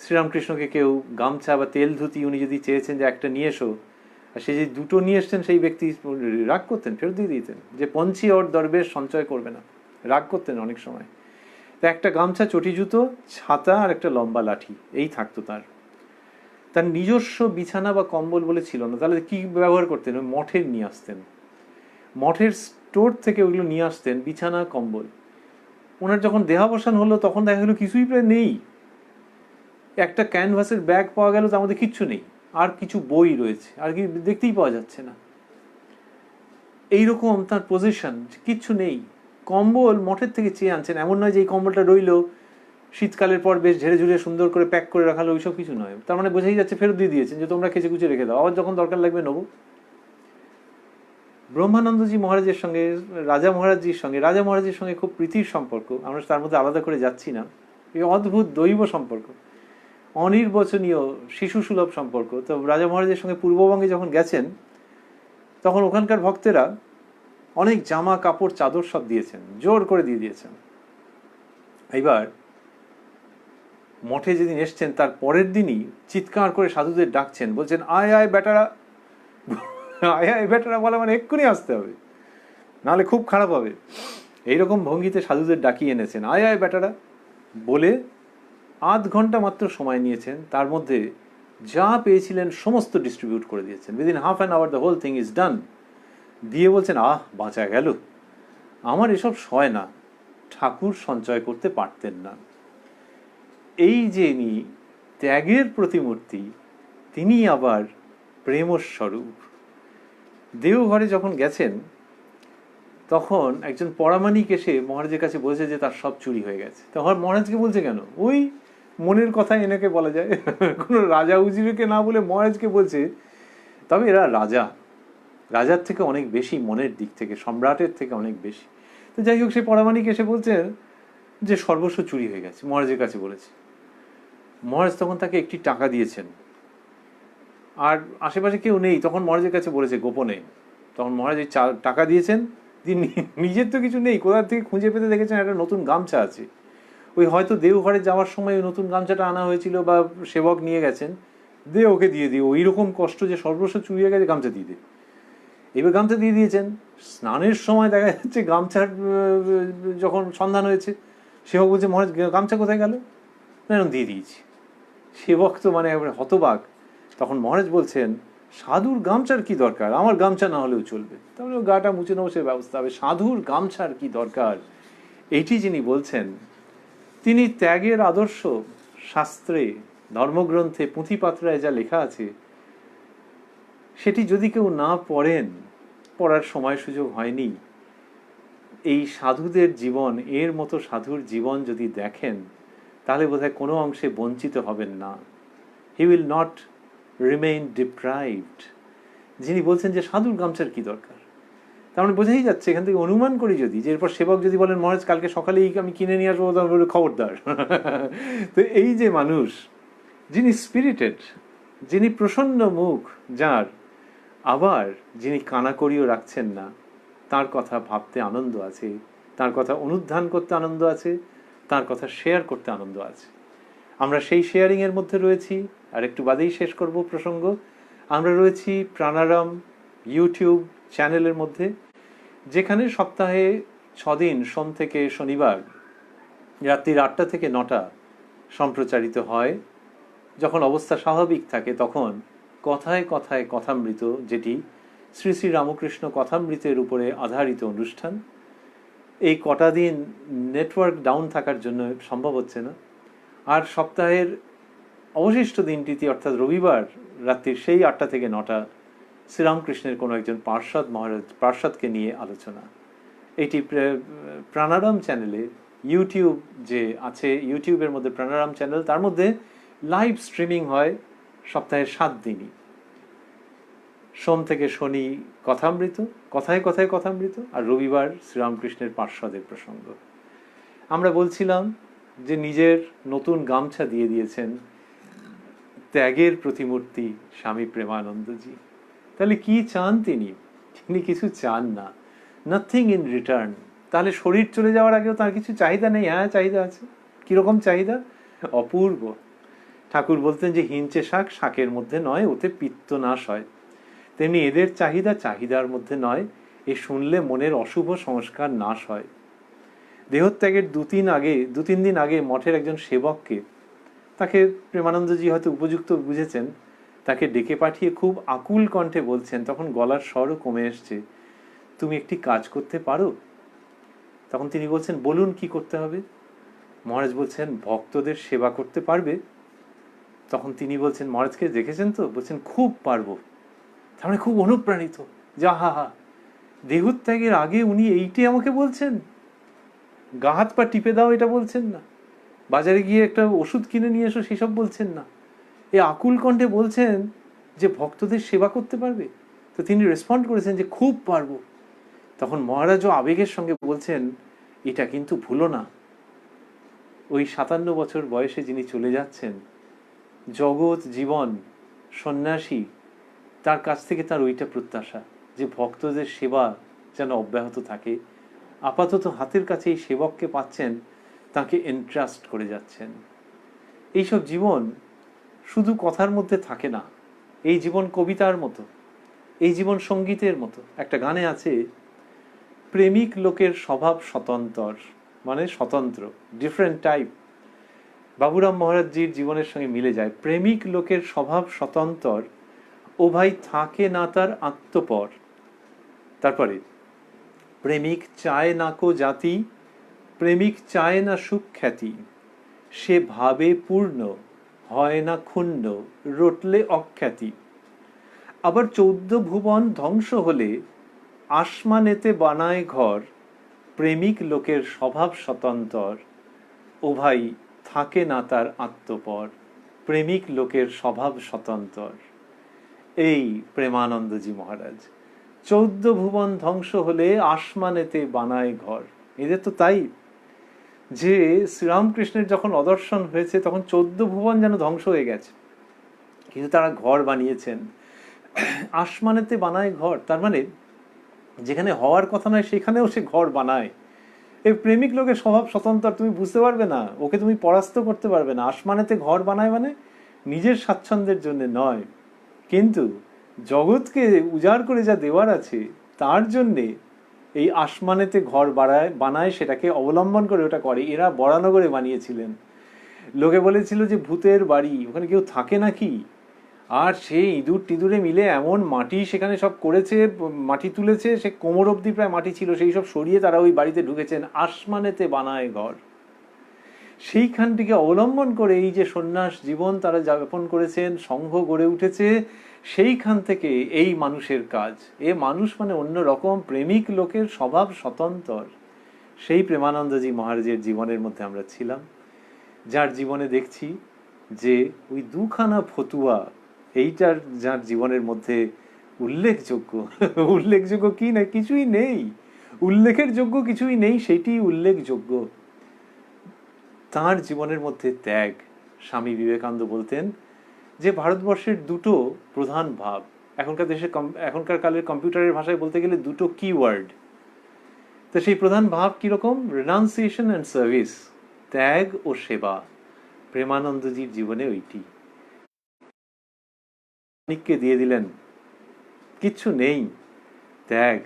শ্রীরামকৃষ্ণকে কেউ গামছা বা তেল ধুতি উনি যদি চেয়েছেন যে একটা নিয়ে এসো, আর সে যে দুটো নিয়ে এসছেন, সেই ব্যক্তি রাগ করতেন, ফেরত দিয়ে দিতেন, যে পঞ্চি ওর দরবেশ সঞ্চয় করবে না, রাগ করতেন অনেক সময়। তো একটা গামছা, চটি জুতো, ছাতা আর একটা লম্বা লাঠি, এই থাকতো তার। তার নিজস্ব বিছানা বা কম্বল বলে ছিল না। তাহলে কি ব্যবহার করতেন? ওই মঠের নিয়ে আসতেন, মঠের স্টোর থেকে ওইগুলো নিয়ে আসতেন, বিছানা কম্বল। ওনার যখন দেহাবসান হলো তখন দেখা গেলো কিছুই প্রায় নেই। একটা ক্যানভাসের ব্যাগ পাওয়া গেল, তার মধ্যে কিচ্ছু নেই, আর কিছু বই রয়েছে, আর কি দেখতেই পাওয়া যাচ্ছে না। এইরকম তার পজিশন, কিচ্ছু নেই। কম্বল মঠের থেকে চেয়ে আনছেন, এমন নয় যে এই কম্বলটা রইলো, শীতকালের পর বেশ ঝেড়ে ঝুড়ে সুন্দর করে প্যাক করে রাখালো, ওইসব কিছু নয়। তার মানে বোঝাই যাচ্ছে ফেরত দিয়ে দিয়েছেন, যে তোমরা খেচে খুচে রেখে দাও, আবার যখন দরকার লাগবে নেবো। ব্রহ্মানন্দজি মহারাজের সঙ্গে রাজা মহারাজের সঙ্গে খুব প্রীতির সম্পর্ক, আমরা তার মধ্যে আলাদা করে যাচ্ছি না। এই অদ্ভুত দৈব সম্পর্ক। অনির্বচনীয় শিশু সুলভ সম্পর্ক। তো রাজা মহারাজের সঙ্গে পূর্ববঙ্গে যখন গেছেন তখন ওখানকার ভক্তেরা অনেক জামা কাপড় চাদর সব দিয়েছেন, জোর করে দিয়ে দিয়েছেন। এইবার মঠে যেদিন এসছেন তার পরের দিনই চিৎকার করে সাধুদের ডাকছেন, বলছেন আয় আয় বেটারা, আয় আয় বেটারা বলা মানে এক্ষুনি আসতে হবে, নাহলে খুব খারাপ হবে। এইরকম ভঙ্গিতে সাধুদের ডাকিয়ে এনেছেন, আয় আয় বেটারা বলে। আধ ঘন্টা মাত্র সময় নিয়েছেন, তার মধ্যে যা পেয়েছিলেন সমস্ত ডিস্ট্রিবিউট করে দিয়েছেন। Within half an hour the whole thing is done. দিয়ে বলছেন বাঁচা গেল, আমার এসব সয় না, ঠাকুর সঞ্চয় করতে পারতেন না। এই যে ত্যাগের প্রতিমূর্তি, তিনি আবার প্রেমস্বরূপ। দেওঘরে যখন গেছেন তখন একজন পরামানিক এসে মহারাজের কাছে বলেছে যে তার সব চুরি হয়ে গেছে। তখন মহারাজকে বলছে কেন? ওই মনের কথা এনেকে বলা যায়, কোনো রাজা উজিরকে না বলে মহারাজকে বলছে। তবে এরা রাজার থেকে অনেক বেশি, মনের দিক থেকে সম্রাটের থেকে অনেক বেশি। তো যাই হোক, সেই পরামানিক এসে বলছেন যে সর্বস্ব চুরি হয়ে গেছে, মহারাজের কাছে বলেছে। মহারাজ তখন তাকে একটি টাকা দিয়েছেন, আর আশেপাশে কেউ নেই, তখন মহারাজের কাছে বলেছে গোপনে। তখন মহারাজ টাকা দিয়েছেন, নিজের তো কিছু নেই, কোথা থেকে খুঁজে পেতে দেখেছেন একটা নতুন গামছা আছে। ওই হয়তো দেওঘরে যাওয়ার সময় ওই নতুন গামছাটা আনা হয়েছিল বা সেবক নিয়ে গেছেন, ওকে দিয়ে দিও, ওই রকম কষ্ট যে সর্বস্ব চুরি হয়ে গেছে, গামছা দিয়ে দে। এবার গামছা দিয়ে দিয়েছেন। স্নানের সময় দেখা যাচ্ছে গামছার যখন সন্ধান হয়েছে, সেবক বলছে মহারাজ গামছা কোথায় গেল? এরকম দিয়ে দিয়েছি। সেবক তো মানে হতবাক। তখন মহারাজ বলছেন সাধুর গামছার কি দরকার, আমার গামছা না হলেও চলবে, তাহলে গাটা মুছে নেবো, সে ব্যবস্থা হবে, সাধুর গামছার কি দরকার। এইটি যিনি বলছেন, তিনি ত্যাগের আদর্শ শাস্ত্রে, ধর্মগ্রন্থে, পুঁথিপাত্রায় যা লেখা আছে সেটি যদি কেউ না পড়েন, পড়ার সময় সুযোগ হয়নি, এই সাধুদের জীবন, এর মতো সাধুর জীবন যদি দেখেন, তাহলে বোধহয় কোনো অংশে বঞ্চিত হবেন না। He will not remain deprived. যিনি বলছেন যে সাধুর গামছার কি দরকার, তার মানে বোঝাই যাচ্ছে, এখান থেকে অনুমান করি যদি, যে এরপর সেবক যদি বলেন মহারাজ কালকে সকালেই আমি কিনে নিয়ে আসবো, তাহলে খবরদার। তো এই যে মানুষ, যিনি স্পিরিটেড, যিনি প্রসন্ন মুখ যার, আবার যিনি কানাকড়িও রাখছেন না, তার কথা ভাবতে আনন্দ আছে, তার কথা অনুধ্যান করতে আনন্দ আছে, তার কথা শেয়ার করতে আনন্দ আছে। আমরা সেই শেয়ারিংয়ের মধ্যে রয়েছি। আর একটু বাদেই শেষ করব প্রসঙ্গ। আমরা রয়েছি প্রাণারাম ইউটিউব চ্যানেলের মধ্যে, যেখানে সপ্তাহে 6 দিন সোম থেকে শনিবার রাত্রি 8টা থেকে 9টা সম্প্রচারিত হয়। যখন অবস্থা স্বাভাবিক থাকে তখন কথায় কথায় কথামৃত, যেটি শ্রী শ্রী রামকৃষ্ণ কথামৃতের উপরে আধারিত অনুষ্ঠান। এই কটা দিন নেটওয়ার্ক ডাউন থাকার জন্য সম্ভব হচ্ছে না। আর সপ্তাহের অবশিষ্ট দিনটিতে, অর্থাৎ রবিবার রাত্রির সেই 8টা থেকে 9টা, শ্রীরামকৃষ্ণের কোনো একজন পার্ষদকে নিয়ে আলোচনা। এটি প্রাণারাম চ্যানেলে, ইউটিউব যে আছে, ইউটিউবের মধ্যে প্রাণারাম চ্যানেল, তার মধ্যে লাইভ স্ট্রিমিং হয় সপ্তাহের 7 দিনই। সোম থেকে শনি কথামৃত, কথায় কথায় কথামৃত, আর রবিবার শ্রীরামকৃষ্ণের পার্ষদের প্রসঙ্গ। আমরা বলছিলাম যে নিজের নতুন গামছা দিয়ে দিয়েছেন ত্যাগের প্রতিমূর্তি স্বামী প্রেমানন্দজি। তাহলে কি চান তিনি? তিনি কিছু চান না, নাথিং ইন রিটার্ন। তাহলে শরীর চলে যাওয়ার আগেও তার কিছু চাহিদা নেই? হ্যাঁ, চাহিদা আছে। কিরকম চাহিদা? অপূর্ব। ঠাকুর বলতেন যে হিঞ্চে শাক শাকের মধ্যে নয়, ওতে পিত্ত নাশ হয়। তেমনি এদের চাহিদার মধ্যে নয়, এ শুনলে মনের অশুভ সংস্কার নাশ হয়। দেহত্যাগের 2-3 দিন আগে মঠের একজন সেবককে, তাকে প্রেমানন্দজি হয়তো উপযুক্ত বুঝেছেন, তাকে ডেকে পাঠিয়ে খুব আকুল কণ্ঠে বলছেন, তখন গলার স্বরও কমে এসছে, তুমি একটি কাজ করতে পারো? তখন তিনি বলছেন, বলুন কি করতে হবে? মহারাজ বলছেন, ভক্তদের সেবা করতে পারবে? তখন তিনি বলছেন, মহারাজকে দেখেছেন তো? বলছেন, খুব পারবো। তার মানে খুব অনুপ্রাণিত, যা হা হা। দেহত্যাগের আগে উনি এইটাই আমাকে বলছেন, গা হাত পা টিপে দাও এটা বলছেন না, বাজারে গিয়ে একটা ওষুধ কিনে নিয়ে এসো সেসব বলছেন না, এই আকুল কণ্ঠে বলছেন যে ভক্তদের সেবা করতে পারবে। তো তিনি রেসপন্ড করেছেন যে খুব পারবো। তখন মহারাজও আবেগের সঙ্গে বলছেন, এটা কিন্তু ভুলো না, ওই 57 বছর বয়সে যিনি চলে যাচ্ছেন, জগৎ জীবন সন্ন্যাসী, তার কাছ থেকে তার ওইটা প্রত্যাশা যে ভক্তদের সেবা যেন অব্যাহত থাকে। আপাতত হাতের কাছে এই সেবককে পাচ্ছেন, তাকে এন্ট্রাস্ট করে যাচ্ছেন। এইসব জীবন শুধু কথার মধ্যে থাকে না, এই জীবন কবিতার মতো, এই জীবন সঙ্গীতের মতো। একটা গানে আছে, প্রেমিক লোকের স্বভাব স্বতন্ত্র, মানে স্বতন্ত্র, ডিফারেন্ট টাইপ। বাবুরাম মহারাজজির জীবনের সঙ্গে মিলে যায়। প্রেমিক লোকের স্বভাব স্বতন্ত্র, ও ভাই থাকে না তার আত্মপর। তারপরে, প্রেমিক চায় না কো জাতি, প্রেমিক চায় না সুখ্যাতি, সে ভাবে পূর্ণ, হয় না ক্ষুণ্ণ, রটলে অখ্যাতি। আবার 14 ভুবন ধ্বংস হলে আসমানেতে বানায় ঘর, প্রেমিক লোকের স্বভাব স্বতন্ত্র, ও ভাই থাকে না তার আত্মপর। প্রেমিক লোকের স্বভাব স্বতন্ত্র, এই প্রেমানন্দজি মহারাজ। 14 ভুবন ধ্বংস হলে আসমানেতে বানায় ঘর। এদের তো তাই, যে শ্রীরামকৃষ্ণের যখন অদর্শন হয়েছে তখন 14 ভুবন যেন ধ্বংস হয়ে গেছে, কিন্তু তারা ঘর বানিয়েছেন। আসমানেতে বানায় ঘর, তার মানে যেখানে হওয়ার কথা নয় সেখানেও সে ঘর বানায়। এই প্রেমিক লোকের স্বভাব স্বতন্ত্র, তুমি বুঝতে পারবে না, ওকে তুমি পরাস্ত করতে পারবে না। আসমানেতে ঘর বানায় মানে নিজের স্বাচ্ছন্দ্যের জন্য নয়, কিন্তু জগৎকে উজাড় করে যা দেওয়ার আছে তার জন্যে এই আসমানেতে ঘর বানায়, সেটাকে অবলম্বন করে ওটা করে। এরা বরানগরে বানিয়েছিলেন। লোকে বলেছিল যে ভূতের বাড়ি, ওখানে কেউ থাকে নাকি? আর সেই ইঁদুর টিঁদুরে মিলে এমন মাটি সেখানে সব করেছে, মাটি তুলেছে, সে কোমর অব্দি প্রায় মাটি ছিল, সেই সব সরিয়ে তারা ওই বাড়িতে ঢুকেছেন। আসমানেতে বানায় ঘর। সেইখানটিকে অবলম্বন করে এই যে সন্ন্যাস জীবন তারা যাপন করেছেন, সংঘ গড়ে উঠেছে, সেইখান থেকে এই মানুষের কাজ। এ মানুষ মানে অন্য রকম, প্রেমিক লোকের স্বভাব স্বতন্ত্র। সেই প্রেমানন্দজি মহারাজের জীবনের মধ্যে আমরা ছিলাম, যার জীবনে দেখছি যে ওই দুখানা ফতুয়া, এইটার যার জীবনের মধ্যে উল্লেখযোগ্য উল্লেখযোগ্য কি না, কিছুই নেই, উল্লেখের যোগ্য কিছুই নেই, সেইটি উল্লেখযোগ্য। তার জীবনের মধ্যে ত্যাগ। স্বামী বিবেকানন্দ বলতেন যে ভারতবর্ষের দুটো প্রধান ভাব, এখনকার কালের কম্পিউটারের ভাষায় বলতে গেলে দুটো কিওয়ার্ড। তো সেই প্রধান ভাব কিরকম? রিনাউন্সিয়েশন অ্যান্ড সার্ভিস, ত্যাগ ও সেবা। প্রেমানন্দজির জীবনে ওইটি। অনেককে দিয়ে দিলেন, কিচ্ছু নেই, ত্যাগ।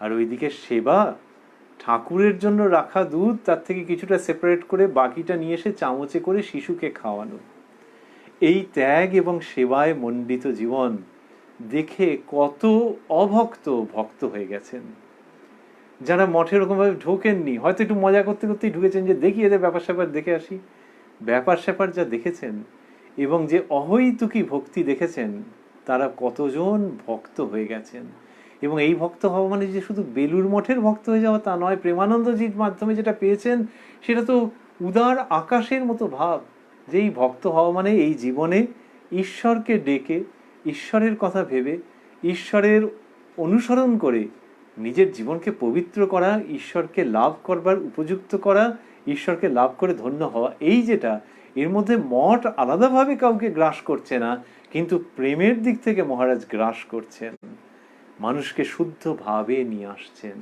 আর ওইদিকে সেবা, ঠাকুরের জন্য রাখা দুধ তার থেকে কিছুটা সেপারেট করে বাকিটা নিয়ে এসে চামচে করে শিশুকে খাওয়ানো। এই ত্যাগ এবং সেবায় মণ্ডিত জীবন দেখে কত অভক্ত ভক্ত হয়ে গেছেন। যারা মঠে এরকমভাবে ঢোকেননি, হয়তো একটু মজা করতে করতেই ঢুকেছেন যে দেখি এদের ব্যাপার স্যাপার দেখে আসি, ব্যাপার স্যাপার যা দেখেছেন এবং যে অহৈতুকী ভক্তি দেখেছেন, তারা কতজন ভক্ত হয়ে গেছেন। এবং এই ভক্ত হওয়া মানে যে শুধু বেলুর মঠের ভক্ত হয়ে যাওয়া তা নয়, প্রেমানন্দজির মাধ্যমে যেটা পেয়েছেন সেটা তো উদার আকাশের মতো ভাব। যে এই ভক্ত হওয়া মানে এই জীবনে ঈশ্বরকে ডেকে, ঈশ্বরের কথা ভেবে, ঈশ্বরের অনুসরণ করে নিজের জীবনকে পবিত্র করা, ঈশ্বরকে লাভ করবার উপযুক্ত করা, ঈশ্বরকে লাভ করে ধন্য হওয়া। এই যেটা, এর মধ্যে মঠ আলাদাভাবে কাউকে গ্রাস করছে না, কিন্তু প্রেমের দিক থেকে মহারাজ গ্রাস করছেন, মানুষকে শুদ্ধ ভাবে নিয়ে আসছেন।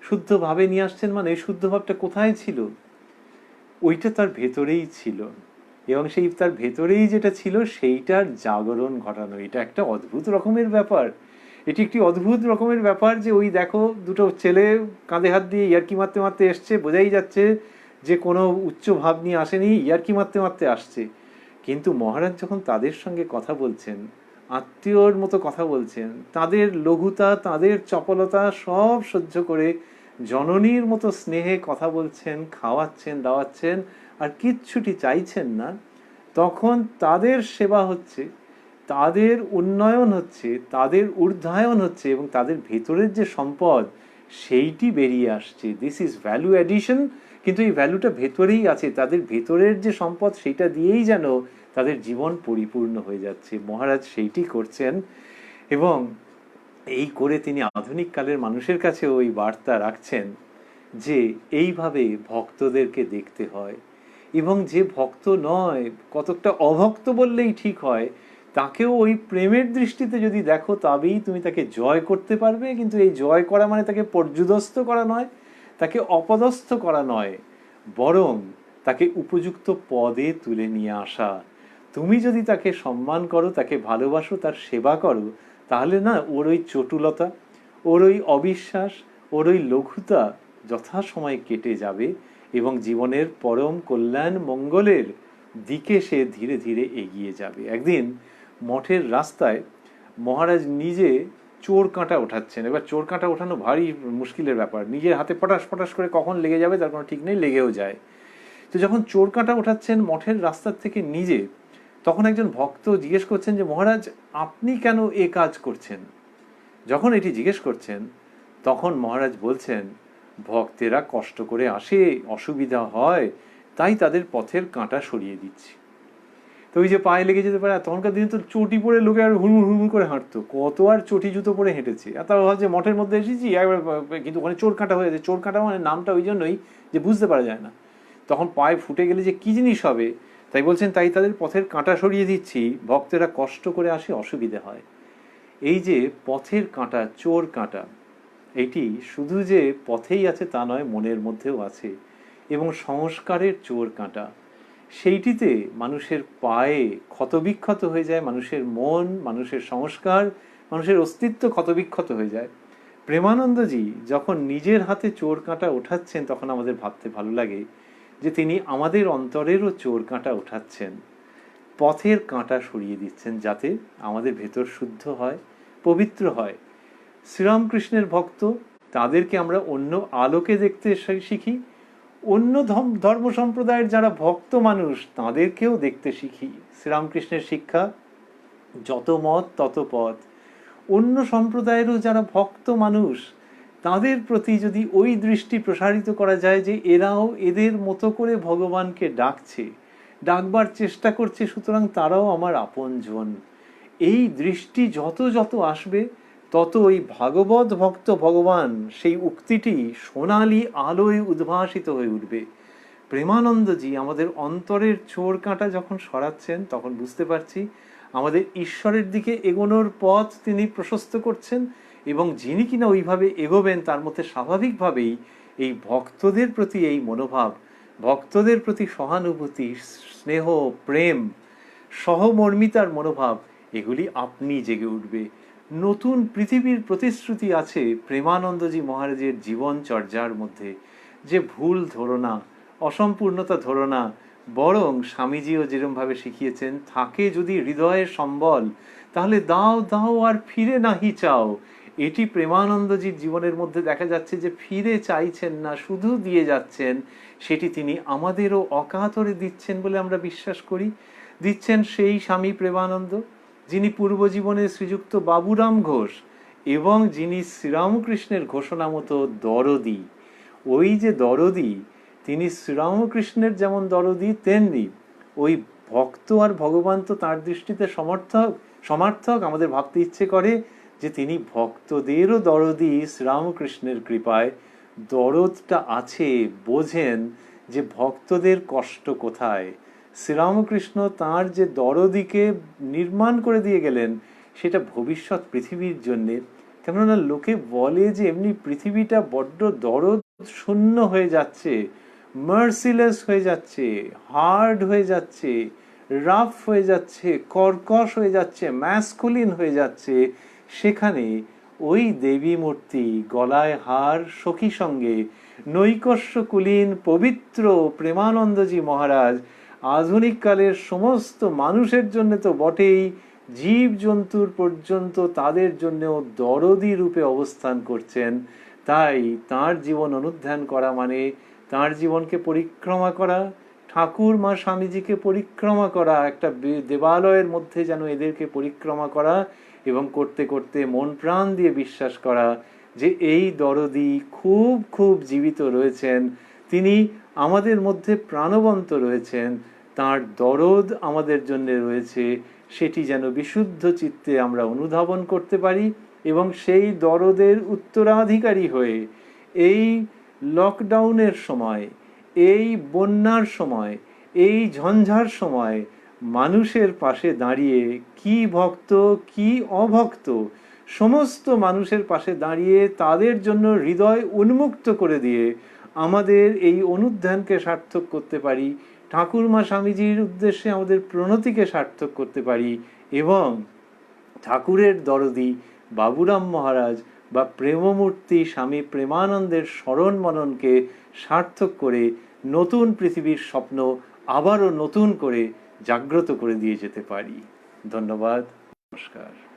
শুদ্ধ ভাবে নিয়ে আসছেন মানে এই শুদ্ধ ভাবটা কোথায় ছিল? ওইটা তার ভেতরেই ছিল, এবং সেই তার ভেতরেই যেটা ছিল সেইটার জাগরণ ঘটানো। এটা একটা অদ্ভুত রকমের ব্যাপার। এটি একটি অদ্ভুত রকমের ব্যাপার যে ওই দেখো দুটো ছেলে কাঁধে হাত দিয়ে ইয়ার্কি মারতে মারতে এসছে, বোঝাই যাচ্ছে যে কোনো উচ্চ ভাব নিয়ে আসেনি, ইয়ার্কি মারতে মারতে আসছে। কিন্তু মহারাজ যখন তাদের সঙ্গে কথা বলছেন, আত্মীয়র মতো কথা বলছেন, তাদের লঘুতা, তাদের চপলতা সব সহ্য করে জননীর মতো স্নেহে কথা বলছেন, খাওয়াচ্ছেন, দাওয়াচ্ছেন, আর কিচ্ছুটি চাইছেন না, তখন তাদের সেবা হচ্ছে, তাদের উন্নয়ন হচ্ছে, তাদের ঊর্ধ্বায়ন হচ্ছে, এবং তাদের ভেতরের যে সম্পদ সেইটি বেরিয়ে আসছে। This is value addition. কিন্তু এই ভ্যালুটা ভেতরেই আছে, তাদের ভেতরের যে সম্পদ সেইটা দিয়েই যেন তাদের জীবন পরিপূর্ণ হয়ে যাচ্ছে। মহারাজ সেইটি করছেন, এবং এই করে তিনি আধুনিক কালের মানুষের কাছে ওই বার্তা রাখছেন যে এইভাবে ভক্তদেরকে দেখতে হয়, এবং যে ভক্ত নয়, কতকটা অভক্ত বললেই ঠিক হয়, তাকেও ওই প্রেমের দৃষ্টিতে যদি দেখো তবেই তুমি তাকে জয় করতে পারবে। কিন্তু এই জয় করা মানে তাকে পর্যুদস্ত করা নয়, তাকে অপদস্থ করা নয়, বরং তাকে উপযুক্ত পদে তুলে নিয়ে আসা। তুমি যদি তাকে সম্মান করো, তাকে ভালোবাসো, তার সেবা করো, তাহলে না ওর ওই চটুলতা, ওর ওই অবিশ্বাস, ওর ওই লঘুতা যথাসময়ে কেটে যাবে এবং জীবনের পরম কল্যাণ মঙ্গলের দিকে সে ধীরে ধীরে এগিয়ে যাবে। একদিন মঠের রাস্তায় মহারাজ নিজে চোর কাঁটা ওঠাচ্ছেন। এবার চোর কাঁটা ওঠানো ভারী মুশকিলের ব্যাপার, নিজের হাতে পটাশ পটাশ করে কখন লেগে যাবে তার কোনো ঠিক নেই, লেগেও যায়। তো যখন চোর কাঁটা ওঠাচ্ছেন মঠের রাস্তার থেকে নিজে, তখন একজন ভক্ত জিজ্ঞেস করছেন যে মহারাজ আপনি কেন এ কাজ করছেন? যখন এটি জিজ্ঞেস করছেন তখন মহারাজ বলছেন, ভক্তেরা কষ্ট করে আসে, অসুবিধা হয়, তাই তাদের পথের কাঁটা সরিয়ে দিচ্ছি। তো ওই যে পায়ে লেগে যেতে পারে, তখনকার দিনে তো চটি পরে লোকে আর হুড়মুড় হুড়মুড় করে হাঁটতো, কত আর চটি জুতো পরে হেঁটেছে। আর তাও ভাবছে মঠের মধ্যে এসেছি একবার, কিন্তু ওখানে চোর কাঁটা হয়ে যায়। চোর কাঁটা মানে নামটা ওই জন্যই যে বুঝতে পারা যায় না, তখন পায়ে ফুটে গেলে যে কি জিনিস হবে। তাই বলছেন তাই তাদের পথের কাঁটা সরিয়ে দিচ্ছি, ভক্তেরা কষ্ট করে আসে, অসুবিধে হয়। এই যে পথের কাঁটা, চোর কাঁটা, এইটি শুধু যে পথেই আছে তা নয়, মনের মধ্যেও আছে। এবং সংস্কারের চোর কাঁটা, সেইটিতে মানুষের পায়ে ক্ষতবিক্ষত হয়ে যায়, মানুষের মন, মানুষের সংস্কার, মানুষের অস্তিত্ব ক্ষতবিক্ষত হয়ে যায়। প্রেমানন্দজি যখন নিজের হাতে চোর কাঁটা ওঠাচ্ছেন তখন আমাদের ভাবতে ভালো লাগে যে তিনি আমাদের অন্তরেরও চোর কাঁটা ওঠাচ্ছেন, পথের কাঁটা সরিয়ে দিচ্ছেন, যাতে আমাদের ভেতর শুদ্ধ হয়, পবিত্র হয়। শ্রীরামকৃষ্ণের ভক্ত, তাদেরকে আমরা অন্য আলোকে দেখতে শিখি। অন্য ধর্ম সম্প্রদায়ের যারা ভক্ত মানুষ তাদেরকেও দেখতে শিখি। শ্রীরামকৃষ্ণের শিক্ষা যত মত তত পথ। অন্য সম্প্রদায়েরও যারা ভক্ত মানুষ তাদের প্রতি যদি ওই দৃষ্টি প্রসারিত করা যায় যে এরাও এদের মতো করে ভগবানকে ডাকছে, ডাকবার চেষ্টা করছে, সুতরাং তারাও আমার আপনজন, এই দৃষ্টি যত যত আসবে তত ওই ভাগবত ভক্ত ভগবান সেই উক্তিটি সোনালি আলোয় উদ্ভাসিত হয়ে উঠবে। প্রেমানন্দজি আমাদের অন্তরের চোর কাঁটা যখন সরাচ্ছেন তখন বুঝতে পারছি আমাদের ঈশ্বরের দিকে এগোনোর পথ তিনি প্রশস্ত করছেন, এবং যিনি কিনা ওইভাবে এগোবেন তার মধ্যে স্বাভাবিকভাবেই এই ভক্তদের প্রতি এই মনোভাব, ভক্তদের প্রতি সহানুভূতি, স্নেহ, প্রেম, সহমর্মিতার মনোভাব, এগুলি আপনি জেগে উঠবে। নতুন পৃথিবীর প্রতিশ্রুতি আছে প্রেমানন্দজি মহারাজের জীবনচর্যার মধ্যে। যে ভুল ধরো না, অসম্পূর্ণতা ধরো না, বরং স্বামীজিও যেরমভাবে শিখিয়েছেন, থাকে যদি হৃদয়ের সম্বল তাহলে দাও দাও আর ফিরে নাহি চাও। এটি প্রেমানন্দজির জীবনের মধ্যে দেখা যাচ্ছে যে ফিরে চাইছেন না, শুধু দিয়ে যাচ্ছেন। সেটি তিনি আমাদেরও অকাতরে দিচ্ছেন বলে আমরা বিশ্বাস করি। দিচ্ছেন সেই স্বামী প্রেমানন্দ যিনি পূর্বজীবনে শ্রীযুক্ত বাবুরাম ঘোষ এবং যিনি শ্রীরামকৃষ্ণের ঘোষণা মতো দরদি। ওই যে দরদি, তিনি শ্রীরামকৃষ্ণের যেমন দরদি তেমনি ওই ভক্ত আর ভগবান তো তাঁর দৃষ্টিতে সমার্থক। আমাদের ভাবতে ইচ্ছে করে যে তিনি ভক্তদেরও দরদি। শ্রীরামকৃষ্ণের কৃপায় দরদটা আছে, বোঝেন যে ভক্তদের কষ্ট কোথায়। শ্রীরামকৃষ্ণ তাঁর যে দরদিকে নির্মাণ করে দিয়ে গেলেন সেটা ভবিষ্যৎ পৃথিবীর জন্যে। কেননা লোকে বলে যে এমনি পৃথিবীটা বড্ড দরদ শূন্য হয়ে যাচ্ছে, মার্সিলেস হয়ে যাচ্ছে, হার্ড হয়ে যাচ্ছে, রাফ হয়ে যাচ্ছে, কর্কশ হয়ে যাচ্ছে, ম্যাসকুলিন হয়ে যাচ্ছে। সেখানে ওই দেবী মূর্তি, গলায় হার, সখী সঙ্গে নৈকস্যকুলীন পবিত্র প্রেমানন্দজি মহারাজ আধুনিক কালের সমস্ত মানুষের জন্য তো বটেই, জীব জন্তুর পর্যন্ত তাদের জন্যও দরদি রূপে অবস্থান করছেন। তাই তাঁর জীবন অনুধ্যান করা মানে তাঁর জীবনকে পরিক্রমা করা, ঠাকুর মা স্বামীজিকে পরিক্রমা করা, একটা দেবালয়ের মধ্যে যেন এদেরকে পরিক্রমা করা, এবং করতে করতে মন প্রাণ দিয়ে বিশ্বাস করা যে এই দরদি খুব খুব জীবিত রয়েছেন, তিনি আমাদের মধ্যে প্রাণবন্ত রয়েছেন, তাঁর দরদ আমাদের জন্য রয়েছে। সেটি যেন বিশুদ্ধ চিত্তে আমরা অনুধাবন করতে পারি এবং সেই দরদের উত্তরাধিকারী হয়ে এই লকডাউনের সময়, এই বন্যার সময়, এই ঝঞ্ঝার সময় মানুষের পাশে দাঁড়িয়ে, কি ভক্ত কি অভক্ত সমস্ত মানুষের পাশে দাঁড়িয়ে তাদের জন্য হৃদয় উন্মুক্ত করে দিয়ে আমাদের এই অনুধ্যানকে সার্থক করতে পারি, ঠাকুরমা স্বামীজির উদ্দেশ্যে আমাদের প্রণতিকে সার্থক করতে পারি এবং ঠাকুরের দরদি বাবুরাম মহারাজ বা প্রেমমূর্তি স্বামী প্রেমানন্দের স্মরণ মননকে সার্থক করে নতুন পৃথিবীর স্বপ্ন আবারও নতুন করে জাগ্রত করে দিয়ে যেতে পারি। ধন্যবাদ, নমস্কার।